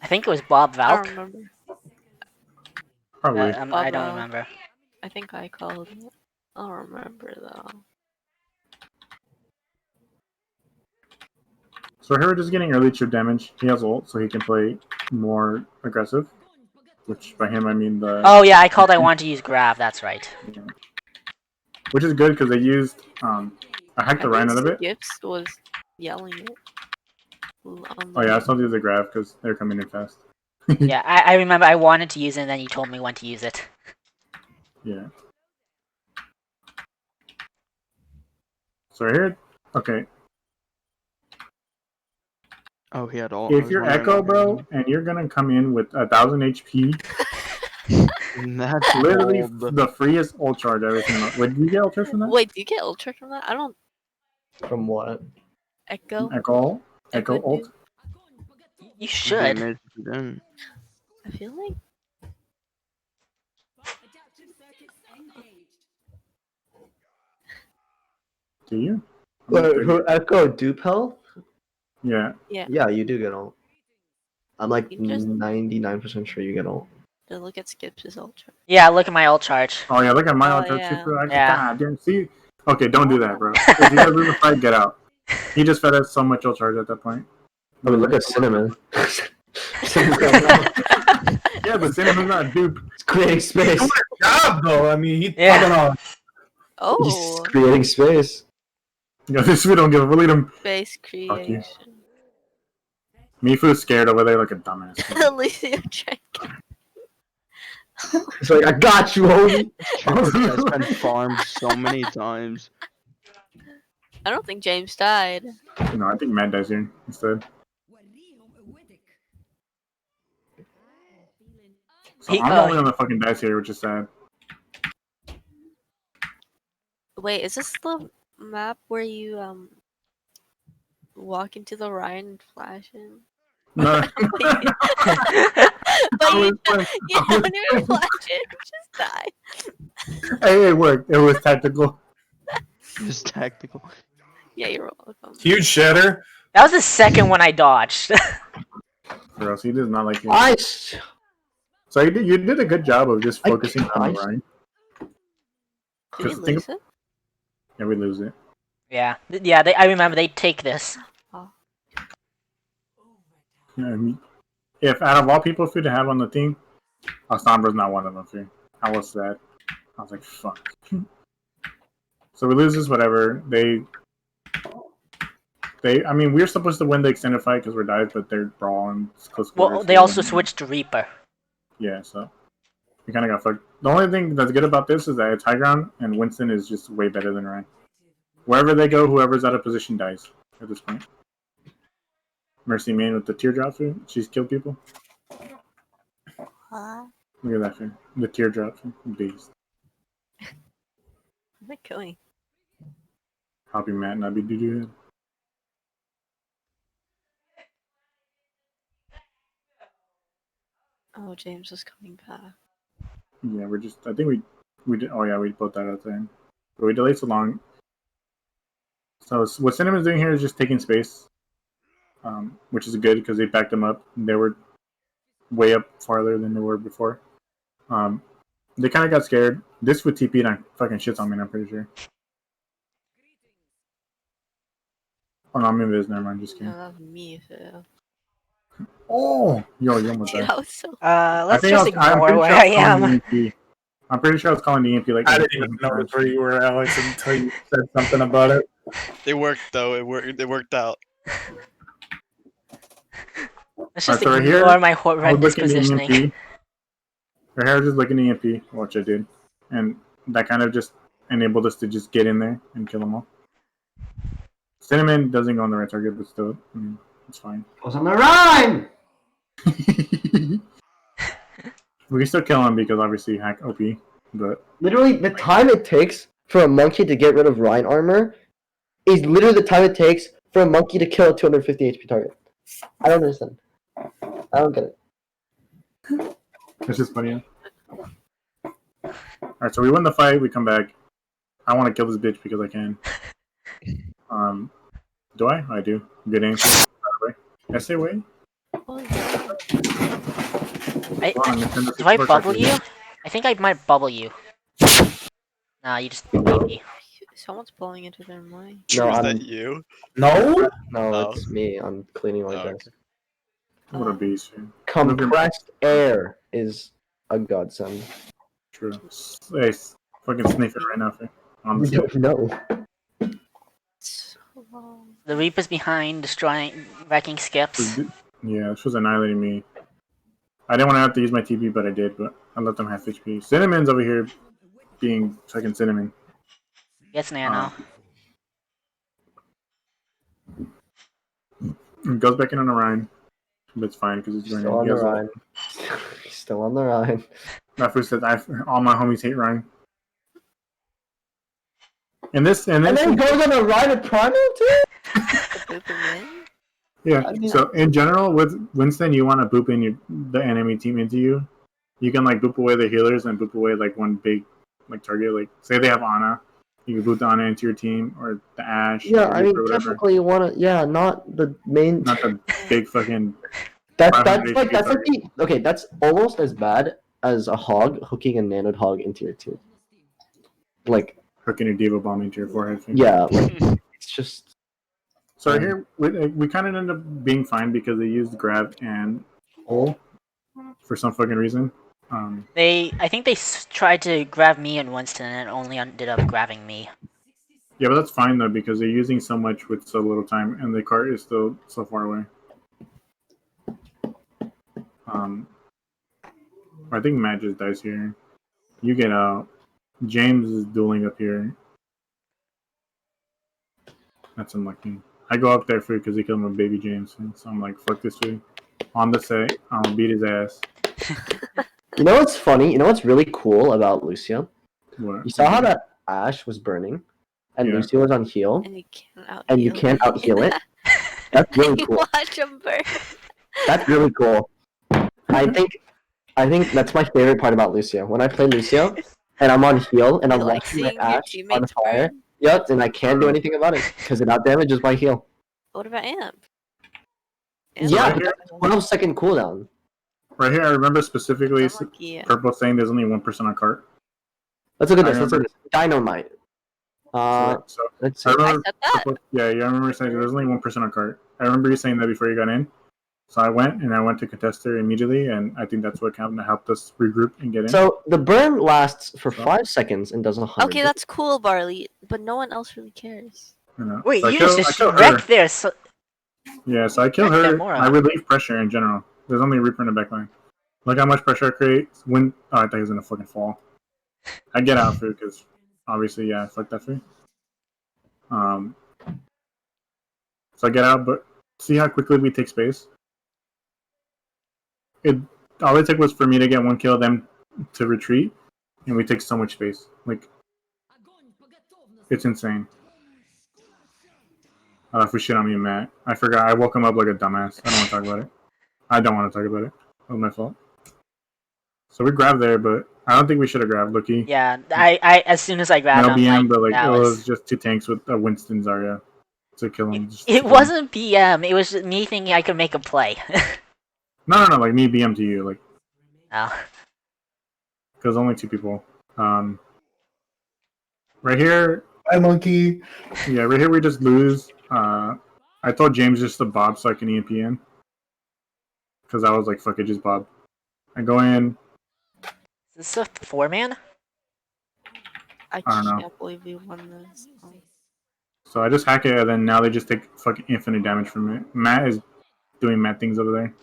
I think it was Bob I Valk. don't remember. Probably. I Bob don't Valk. remember. I think I called it. I don't remember though. So here we're just getting early chip damage. He has ult, so he can play more aggressive. Which by him I mean the... Oh yeah, I called. I wanted to use Grav. That's right. Which is good because they used... I hacked the Rhino a bit. Gibbs was yelling it. Oh yeah, I still use the Grav because they're coming in fast. Yeah, I remember. I wanted to use it, and then you told me when to use it. Yeah. So here... Okay. Oh, he had all. If you're Echo, bro, and you're gonna come in with 1,000 HP That's Literally bold. the freest ult charge I've ever seen. Wait, did you get ult charge from that? Wait, do you get ultra from that? I don't. From what? Echo. Echo Echo ult. do? You I'd be should. amazed if you didn't. I feel like. Do you? Who Echo Dupel? Yeah. Yeah. Yeah, you do get ult. I'm like You just- 99% sure you get ult. To look at Skips' ultra. Yeah, look at my ult charge. Oh yeah, look at my Oh, ult charge. yeah. Yeah. God damn. See. Okay, don't do that, bro. If you guys lose the fight, get out. He just fed us so much ult charge at that point. I mean, look at Cinnamon. Yeah, but Cinnamon's not dupe. It's creating space. Job though. I mean, he's Yeah. fucking on. Oh, He's creating space. Yeah, this we don't give a we'll lead him. space you. creation. Mifu's scared over there like a dumbass. Alicia Drake. It's like, I got you, homie. Has been farmed so many times. I don't think James died. No, I think Matt dies here instead. So He- I'm the only one that fucking dies here, which is sad. Wait, is this the map where you walk into the Rhine and flash him? No. But you, was you don't even flash it, you just die. Hey, it worked. It was tactical. Just tactical. Yeah, you're welcome. Huge shatter. That was the second one I dodged. For us, he does not like it. Nice. So you did a good job of just I focusing on the tried. Rhine. Did we Just think lose it? Yeah, we lose it. Yeah. Yeah, I remember they take this. Yeah, I mean, if out of all people food to have on the team, Alsambra's not one of them. Food. I was sad. I was like, fuck. So we lose this, whatever. I mean, we're supposed to win the extended fight because we're dive, but they're brawling. It's close Well, quarters, they so also we- switched to Reaper. Yeah, so we kind of got fucked. The only thing that's good about this is that it's high ground, and Winston is just way better than Ryan. Wherever they go, whoever's out of position dies at this point. Mercy Main with the teardrop food. She's killed people. Huh? Look at that food. The teardrop food. Beast. What am I killing? Copy Matt, not be doo-doo. Oh, James is coming back. Yeah, we're just. I think we did. Oh yeah, we put that out there, but we delayed so long. So what Cinnamon's doing here is just taking space, which is good because they backed them up. They were way up farther than they were before. They kind of got scared. This would TP and fucking shits on me. I'm pretty sure. Oh no, I'm in this. Never mind. Just No, kidding. that was me. Phil. Oh, you almost Dude, died. I was so. Let's think just I'm ignore pretty where sure I was calling am. the EMP. I'm pretty sure I was calling the EMP like. I didn't even notice where you were, Alex, until you said something about it. It worked though. It worked out. Let's just so right here, ignore my I horrendous was looking at positioning. EMP. Her hair was just looking at EMP, which I did, and that kind of just enabled us to just get in there and kill them all. Cinnamon doesn't go on the right target, but still, I mean, it's fine. Goes on the rhyme! We can still kill him because obviously hack OP, but Literally, the time it takes for a monkey to get rid of Rhine armor is literally the time it takes for a monkey to kill a 250 HP target. I don't understand. I don't get it. it's just funny. Alright, so we win the fight, we come back. I want to kill this bitch because I can. Do I? I do. Good answer. Did I say wait? Oh, yeah. Do I bubble you? I think I might bubble you. Nah, you just beat me. Someone's blowing into their mic. No, Is I'm, that you? No? no, Oh. it's me. I'm cleaning my Oh, desk. What a beast, man. Compressed air is a godsend. True. Hey, fucking sniff it right now, fam. We Honestly. don't know. So long. The Reaper's behind, destroying, wrecking skips. Yeah, this was annihilating me. I didn't want to have to use my TP, but I did. But I let them have HP. Cinnamon's over here being fucking cinnamon. Gets Nano. Goes back in on the Rhine. But it's fine because it's going Still on in. the Rhine. Still on the Rhine. Rafu said all my homies hate Ryan. And this And then goes on a ride at Primal too? Boop him in. yeah. I mean- So in general, with Winston, you want to boop in the enemy team into you. You can like boop away the healers and boop away like one big like target. Like say they have Ana, you can boop the Ana into your team or the Ashe. Yeah, or I mean, or whatever. typically you want to, yeah, not the main. Not the big fucking. That's 500 like HP that's like target. the okay. That's almost as bad as a hog hooking a nanoed hog into your team. Like, Hooking your Diva Bomb into your forehead. yeah, like, it's just. So here we kind of ended up being fine because they used grab and ult for some fucking reason. I think they tried to grab me and Winston and only ended up grabbing me. Yeah, but that's fine though because they're using so much with so little time, and the cart is still so far away. I think Matt just dies here. You get out. James is dueling up here. That's unlucky. I go up there for because he killed my baby James, so I'm like, fuck this dude. On the set, I'm gonna beat his ass. You know what's funny? You know what's really cool about Lucio? What? You saw how that Ashe was burning, and Yeah. Lucio was on heal, And you can't out. and you can't out heal it. That's really You cool. watch him burn. That's really cool. I think that's my favorite part about Lucio. When I play Lucio and I'm on heal and I'm You like watching my seeing your Ashe on teammates fire, burn? yep, and I can't do anything about it because it out damages my heal. What about Amp? Yeah, Right but here. that's 12-second cooldown. Right here, I remember specifically Yeah. Purple saying there's only 1% on cart. Let's look at I this. Let's look at this. Dynamite. So Let's I see. remember, said that. yeah, I remember saying there's only 1% on cart. I remember you saying that before you got in. So I went to contest her immediately, and I think that's what kind of helped us regroup and get in. So the burn lasts for 5 seconds and does 100. Okay, that's cool, Barley, but no one else really cares. You know. Wait, So I you kill- I just kill her. wrecked their. So- Yeah, so I kill Wreck her. them more I up. relieve pressure in general. There's only a Reaper in the backline. Look how much pressure I create. When I thought he was gonna fucking fall. I get out food because obviously, yeah, fuck that food. So I get out, but see how quickly we take space. All it took was for me to get one kill, them to retreat, and we take so much space. Like, it's insane. If we shit on me, Matt, I forgot. I woke him up like a dumbass. I don't want to talk about it. I don't want to talk about it. That was my fault. So we grabbed there, but I don't think we should have grabbed Lucky. Yeah, I as soon as I grabbed No him, BM, like, but like that it was. was just two tanks with a Winston Zarya to kill him. Just to It kill him. wasn't BM. It was me thinking I could make a play. No, like me BM to you, like Oh. because only two people. Right here, Hi, monkey. yeah, right here we just lose. I told James just to bob so I can EMP in because I was like, fuck it, just bob. I go in. Is this a 4-man? I I don't know. can't believe we won this. Oh. So I just hack it, and then now they just take fucking infinite damage from it. Matt is doing mad things over there.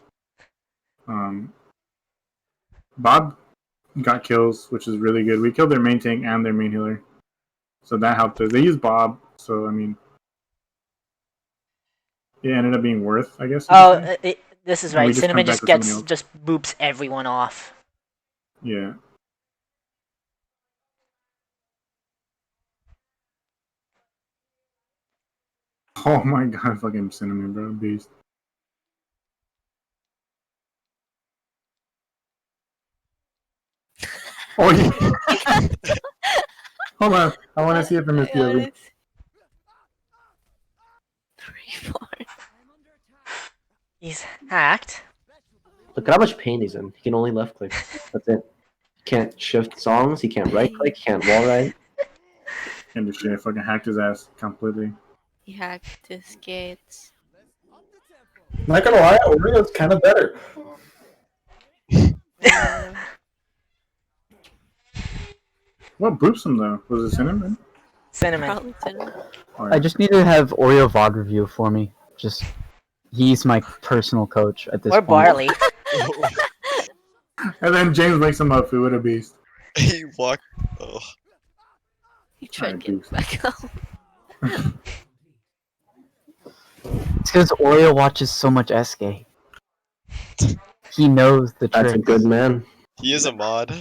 Bob got kills, which is really good. We killed their main tank and their main healer, so that helped us. They used Bob, so I mean, it ended up being worth, I guess. Oh, this is And we right. just come Cinnamon back just with something gets else. just boops everyone off. Yeah. Oh my god, fucking Cinnamon, bro, beast. Oh yeah. Hold on, I want to see it from his POV. 3, 4. He's hacked. Look at how much pain he's in. He can only left click. That's it. Can't shift songs. He can't right click. He can't wall ride. And the shit, fucking hacked his ass completely. He hacked his gates. Not gonna lie, Oreo's kind of better. What boops him though? Was it Cinnamon? Cinnamon. Probably didn't. I just need to have Oreo VOD review for me. Just he's my personal coach at this Or point. Barley. And then James wakes him up. Who would a beast? He walked. Oh. He tried Alright, getting beast. back home. It's because Oreo watches so much SK. He knows the That's a tricks. good man. He is a mod.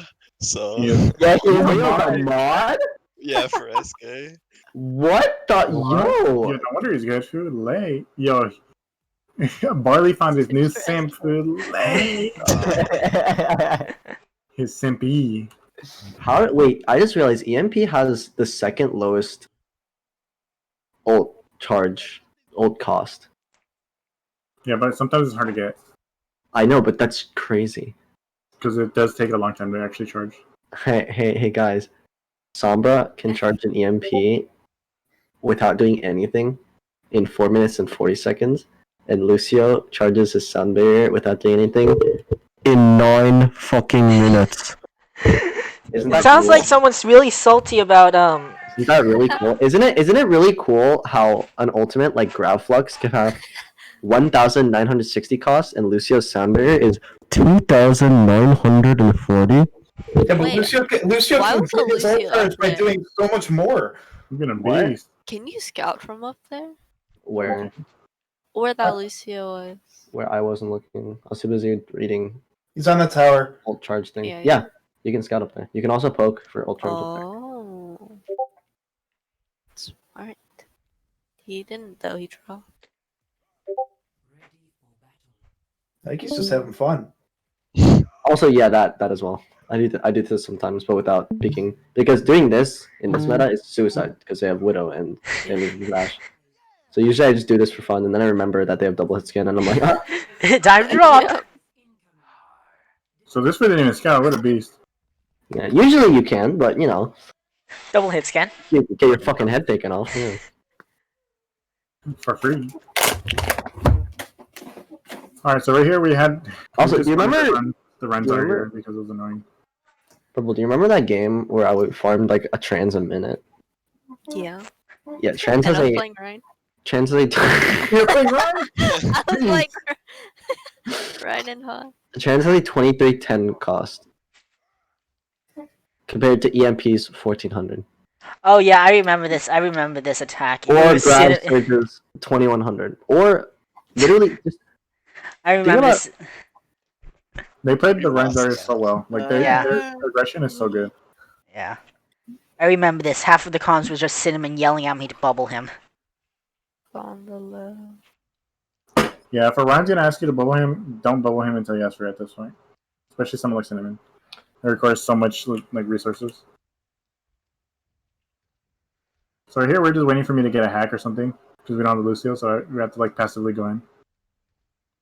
So Yeah. Yeah, He's a Leo's mod. a mod? yeah, for SK. What the Yo, yo? no wonder he's good food late. Yo, Barley found his new simp food late. His simpy. How wait, I just realized EMP has the second lowest ult cost. Yeah, but sometimes it's hard to get I know, but that's crazy. because it does take a long time to actually charge. Hey guys. Sombra can charge an EMP without doing anything in 4 minutes and 40 seconds. And Lucio charges his sound barrier without doing anything in 9 fucking minutes. Isn't It that sounds cool? like someone's really salty about Isn't that really cool? Isn't it really cool how an ultimate like Gravflux can have 1,960 cost and Lucio's sound barrier is 2,940? Yeah, but Wait, Lucio can why was improve his ult Lucio charge up by there? doing so much more. I'm gonna What? beast. Can you scout from up there? Where That Lucio was. I wasn't looking. I was too busy reading He's on the tower. ult charge thing. Yeah, Yeah, you can scout up there. You can also poke for ult charge up there. Oh. Smart. He didn't though, he dropped. I think he's just having fun. Also, yeah, that as well. I do this sometimes, but without peeking, because doing this in this meta is suicide because they have Widow and Flash. So usually I just do this for fun, and then I remember that they have double hit skin, and I'm like, ah. time drop. Yep. So this food didn't even scout. What a beast. Yeah, usually you can, but you know, Double hit scan. you get your fucking head taken off. Yeah. For free. Alright, so right here we had. Also, we do you just wanted remember- to run the runs do you are remember- here because it was annoying. Purple, do you remember that game where I would farm like a trans a minute? Yeah. Yeah, trans And has I was a playing Ryan. trans has a You're playing Ryan? I was like Ryan and Hot. trans has a 2310 cost compared to EMP's 1400. Oh yeah, I remember this. I remember this attack. Or It was Grab sit- Surge's 2100. Or literally just I remember about- this. They played the runs are so well. Like Yeah. their aggression is so good. Yeah. I remember this. Half of the comms was just Cinnamon yelling at me to bubble him. On the low. Yeah, if Orion's gonna ask you to bubble him, don't bubble him until you ask for it at this point. Especially someone like Cinnamon. It requires so much like resources. So right here we're just waiting for me to get a hack or something because we don't have the Lucio, so we have to like passively go in.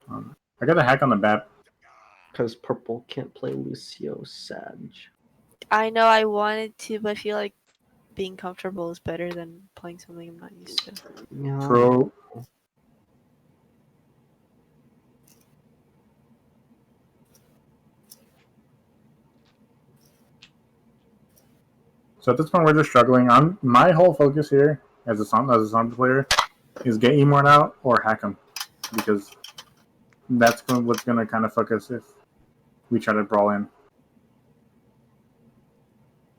I got a hack on the bat. because Purple can't play Lucio Sag. I know I wanted to, but I feel like being comfortable is better than playing something I'm not used to. Yeah. Pro. So at this point, we're just struggling. My whole focus here, as a Sombra player, is get Emorn out or hack him, because that's what's gonna kind of fuck us if we try to brawl in.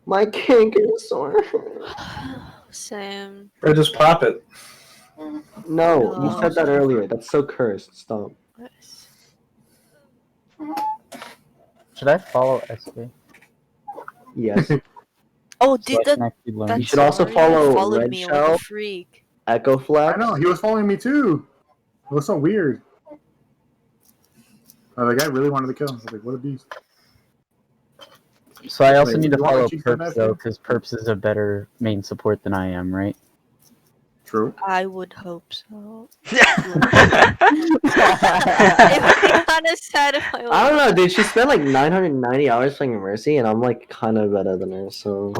My kink is sore. Sam. Or just pop it. No, you said that earlier. That's so cursed. Stop. Should I follow SK? Yes. Oh, So dude, I can actually learn? that's You should also sorry. follow followed Red me. Shell. What a freak. Echo Flex. I know he was following me too. It was so weird. The guy really wanted to kill him. I was like, what a beast. So I also Wait, need to you want follow cheeks on Perps that though, thing? because Perps is a better main support than I am, right? True. I would hope so. Yeah. It would be kind of sad if I I don't know, dude. She spent like 990 hours playing Mercy, and I'm like kind of better than her. So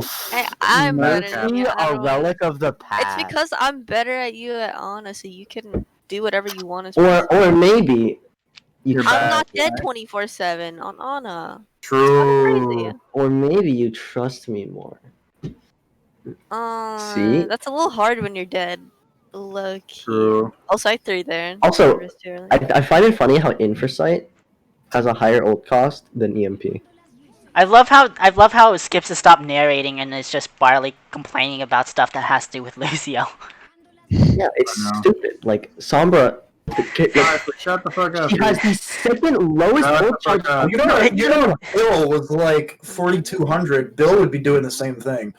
I'm better Mercy, than you. I a don't know. relic of the past. It's because I'm better at you at Ana, so you can do whatever you want. As well. or maybe you You're try, I'm not bad, dead 24/7 on Ana. True. Crazy. or maybe you trust me more. See? That's a little hard when you're dead. Look. True. Also, I threw there. Also, Risk too early. I find it funny how Inversight has a higher ult cost than EMP. I love how it skips to stop narrating and it's just Barley complaining about stuff that has to do with Lucio. Yeah, it's I know. stupid. Like Sombra Okay, Alright, so shut the fuck up. she has the second lowest Shut ult the fuck charge. up. You know, if Bill was like 4,200, Bill would be doing the same thing.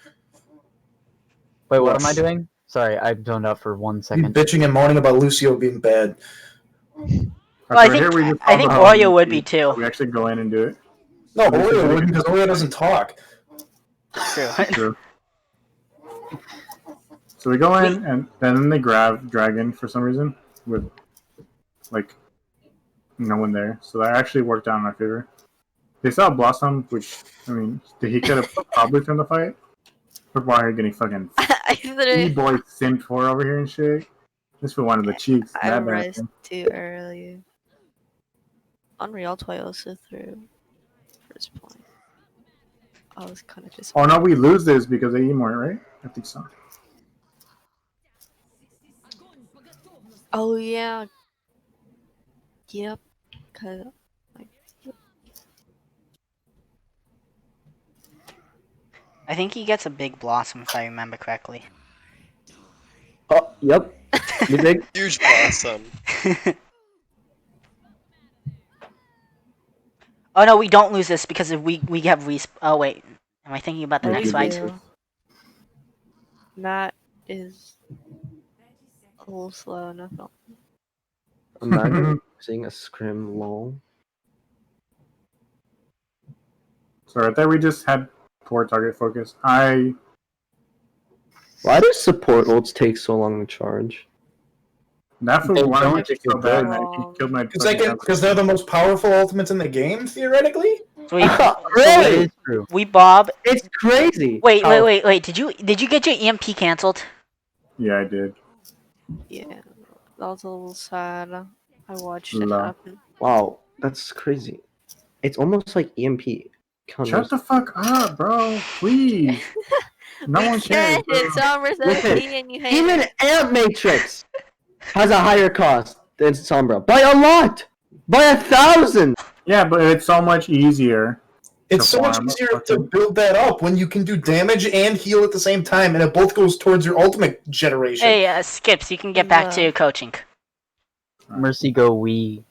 Wait, what am I Yes. doing? Sorry, I zoned out for 1 You second. bitching and moaning about Lucio being bad. Well, Alright, I so here think we just I solve think the problem. Oreo would be too. We actually go in and do it. No, This is Oreo really wouldn't because Oreo doesn't talk. True. True. So we go in, and then they grab Dragon for some reason, with, like, no one there. So that actually worked out in our favor. They saw Blossom, which, I mean, he could have probably turned the fight. But why are you getting fucking I literally boy simmed for over here and shit? This for one of the cheeks. I That rest bad. too early. Unreal Toy also threw first point. I was kind of Oh disappointed. no, we lose this because they eat more, right? I think so. Oh yeah. Yep. Cause like, I think he gets a big blossom if I remember correctly. Oh, yep. You think? Huge blossom. Oh no, we don't lose this because if we have resp. Oh wait, am I thinking about the oh, next we fight? do. Matt is a little slow enough. No. Imagine seeing a scrim lol. So right there, we just had poor target focus. Why do support ults take so long to charge? That for They one don't would take do so bad, good. man. He killed my. Because they're the most powerful ultimates in the game, theoretically. So we, That Really? is true. we bob. It's crazy. Wait, how- wait. Did you get your EMP canceled? Yeah, I did. Yeah, that was a little sad. I watched it Lol. happen. Wow, that's crazy. It's almost like EMP. Shut the fuck up, bro. Please. No one cares. Bro. It's Sombra Listen, 17 and you hate Even it. Amp Matrix has a higher cost than Sombra by a lot, by 1,000. Yeah, but it's so much easier. It's so much farm, easier to fucking- build that up when you can do damage and heal at the same time, and it both goes towards your ultimate generation. Hey, Skips, you can get back to No. coaching. Mercy go we.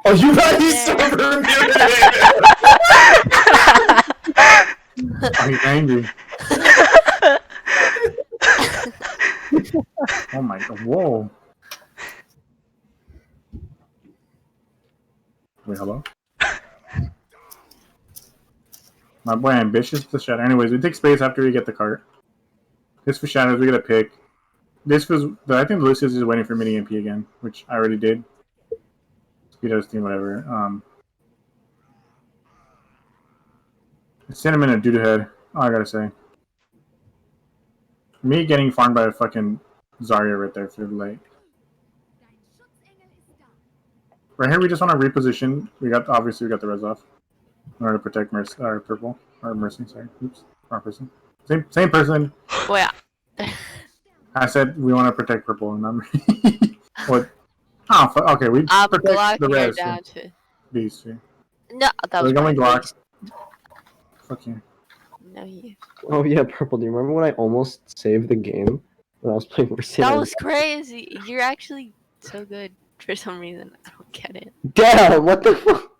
Oh, you got these Yeah. server muted! Oh, he's angry. Oh my god. Whoa. Wait, hello? My boy ambitious to shadow. Anyways, we take space after we get the cart. This for shadows, we get a pick. This was I think Lucius is waiting for mini MP again, which I already did. Speedo's team, whatever. Cinnamon and Doodoo Head. All I gotta say. Me getting farmed by a fucking Zarya right there for the late. Right here, we just want to reposition. Obviously we got the res off in order to protect Mercy or purple or Mercy. Sorry, oops, wrong person. Same person. Oh yeah. I said we want to protect purple. Remember? What? Oh, okay. We I'm protect glad the you're res. down to. These two. No, that So was they're going my Glock. Fuck you. No, you. Oh yeah, Purple. Do you remember when I almost saved the game when I was playing Mercy? That was crazy. You're actually so good for some reason. I don't get it. Damn. What the fuck?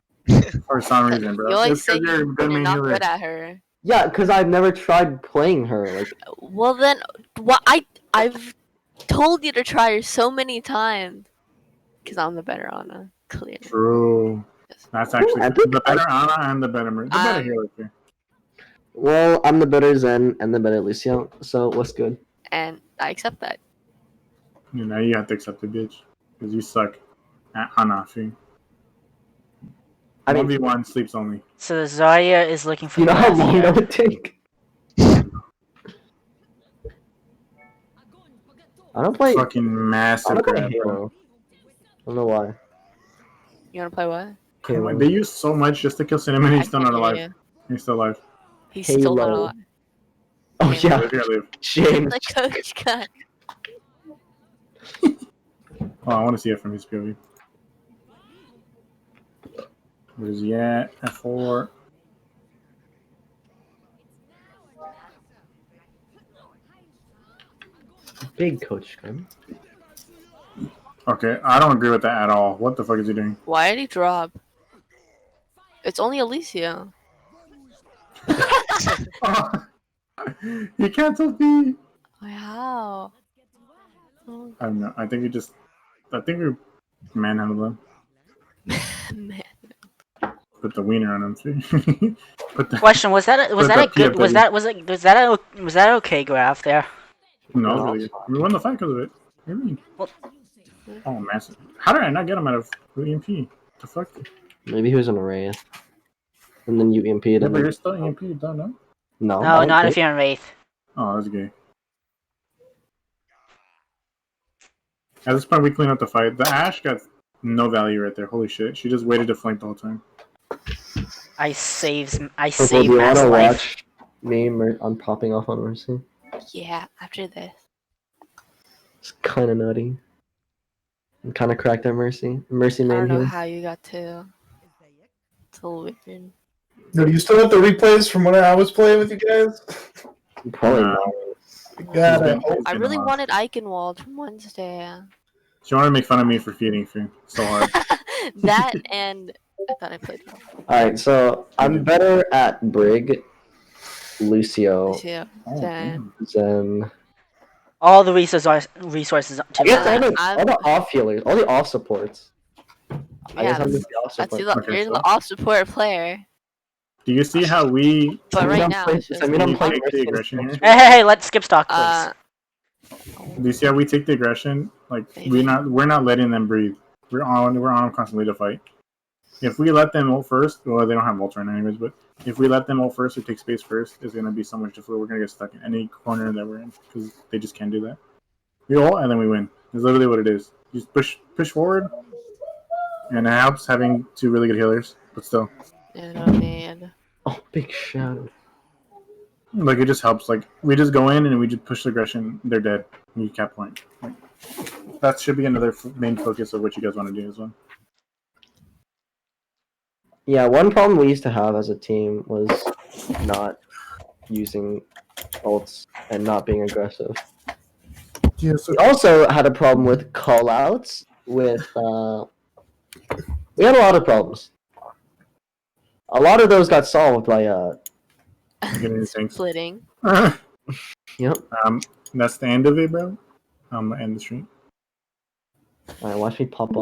For some reason, bro. You always It's 'cause say you're a good you're main not healer. good at her. Yeah, because I've never tried playing her. Like, Well then, what I've told you to try her so many times. Because I'm the better Ana, clearly. True. That's actually I think the better Ana and the better the better Um, healer here. well, I'm the better Zen and the better Lucio. So what's good? And I accept that. You know, you have to accept the bitch because you suck at Ana. See? I mean, 1v1 sleeps only. So Zarya is looking for you know how Wrath long here. that would take? I don't play. Fucking I massive don't play grab, bro. Halo. I don't know why. You wanna play what? Halo. They use so much just to kill Cinnamon. I He's still can't not hear alive. you. He's still alive. He's still not Halo. alive. Oh yeah, Live here, live. James. The coach cut. Oh, I want to see it from his POV. Where is he at? F4. Big coach Scrim. Okay, I don't agree with that at all. What the fuck is he doing? Why did he drop? It's only Alicia. He canceled me. How? Oh, I don't know. I think we manhandled him. man. Put the wiener on him too. Put the, Question: Was that a Put good? the Was that an okay graph there? no, it was really good. We won the fight because of it. What do you mean? Well- Oh, massive. How did I not get him out of EMP? The fuck? Maybe he was an array. And then you EMP'd Yeah, and but then... you're still EMP, don't know? No, I No, don't not if think- you're in Wraith. Oh, that's gay. At this point, we clean up the fight. The Ashe got no value right there. Holy shit. She just waited to flank the whole time. I saved Purple, do you Matt's wanna life. watch me on popping off on Mercy? Yeah, after this. It's kind of nutty. And kind of cracked that Mercy. Mercy I main don't know heal. how you got to. It's a little weird. No, do you still have the replays from when I was playing with you guys? Probably Nah. not. God, I It's hope. been I a really while. wanted Eichenwald from Wednesday. She wanted to make fun of me for feeding food so hard. That and I thought I played well. Alright, so I'm better at Brig, Lucio, Yeah. Oh, Damn. damn. than... All the resources to I guess that. all the off healers, all the off supports. I Yeah, guess I'm just the off that's support. Okay, you're so- the off support player. Do you see how we But I mean, right I'm now, playing- it's just I mean, I'm we playing take the Mercy aggression here? Hey, let's skip stock, please. Do you see how we take the aggression? Like we're not letting them breathe. We're on them constantly to fight. If we let them ult first, well, they don't have ult right now anyways, but if we let them ult first or take space first, it's gonna be so much difficult. We're gonna get stuck in any corner that we're in because they just can't do that. We ult and then we win. It's literally what it is. You just push forward, and it helps having two really good healers. But still, man. Oh, big shadow. like it just helps. Like we just go in and we just push the aggression. They're dead. You cap point. Like, that should be another main focus of what you guys want to do as well. Yeah, one problem we used to have as a team was not using ults and not being aggressive. Yes, We also had a problem with callouts. With we had a lot of problems. A lot of those got solved by Getting things. Splitting. Yep. That's the end of it, bro. I'm gonna end the stream. Alright, watch me pop up.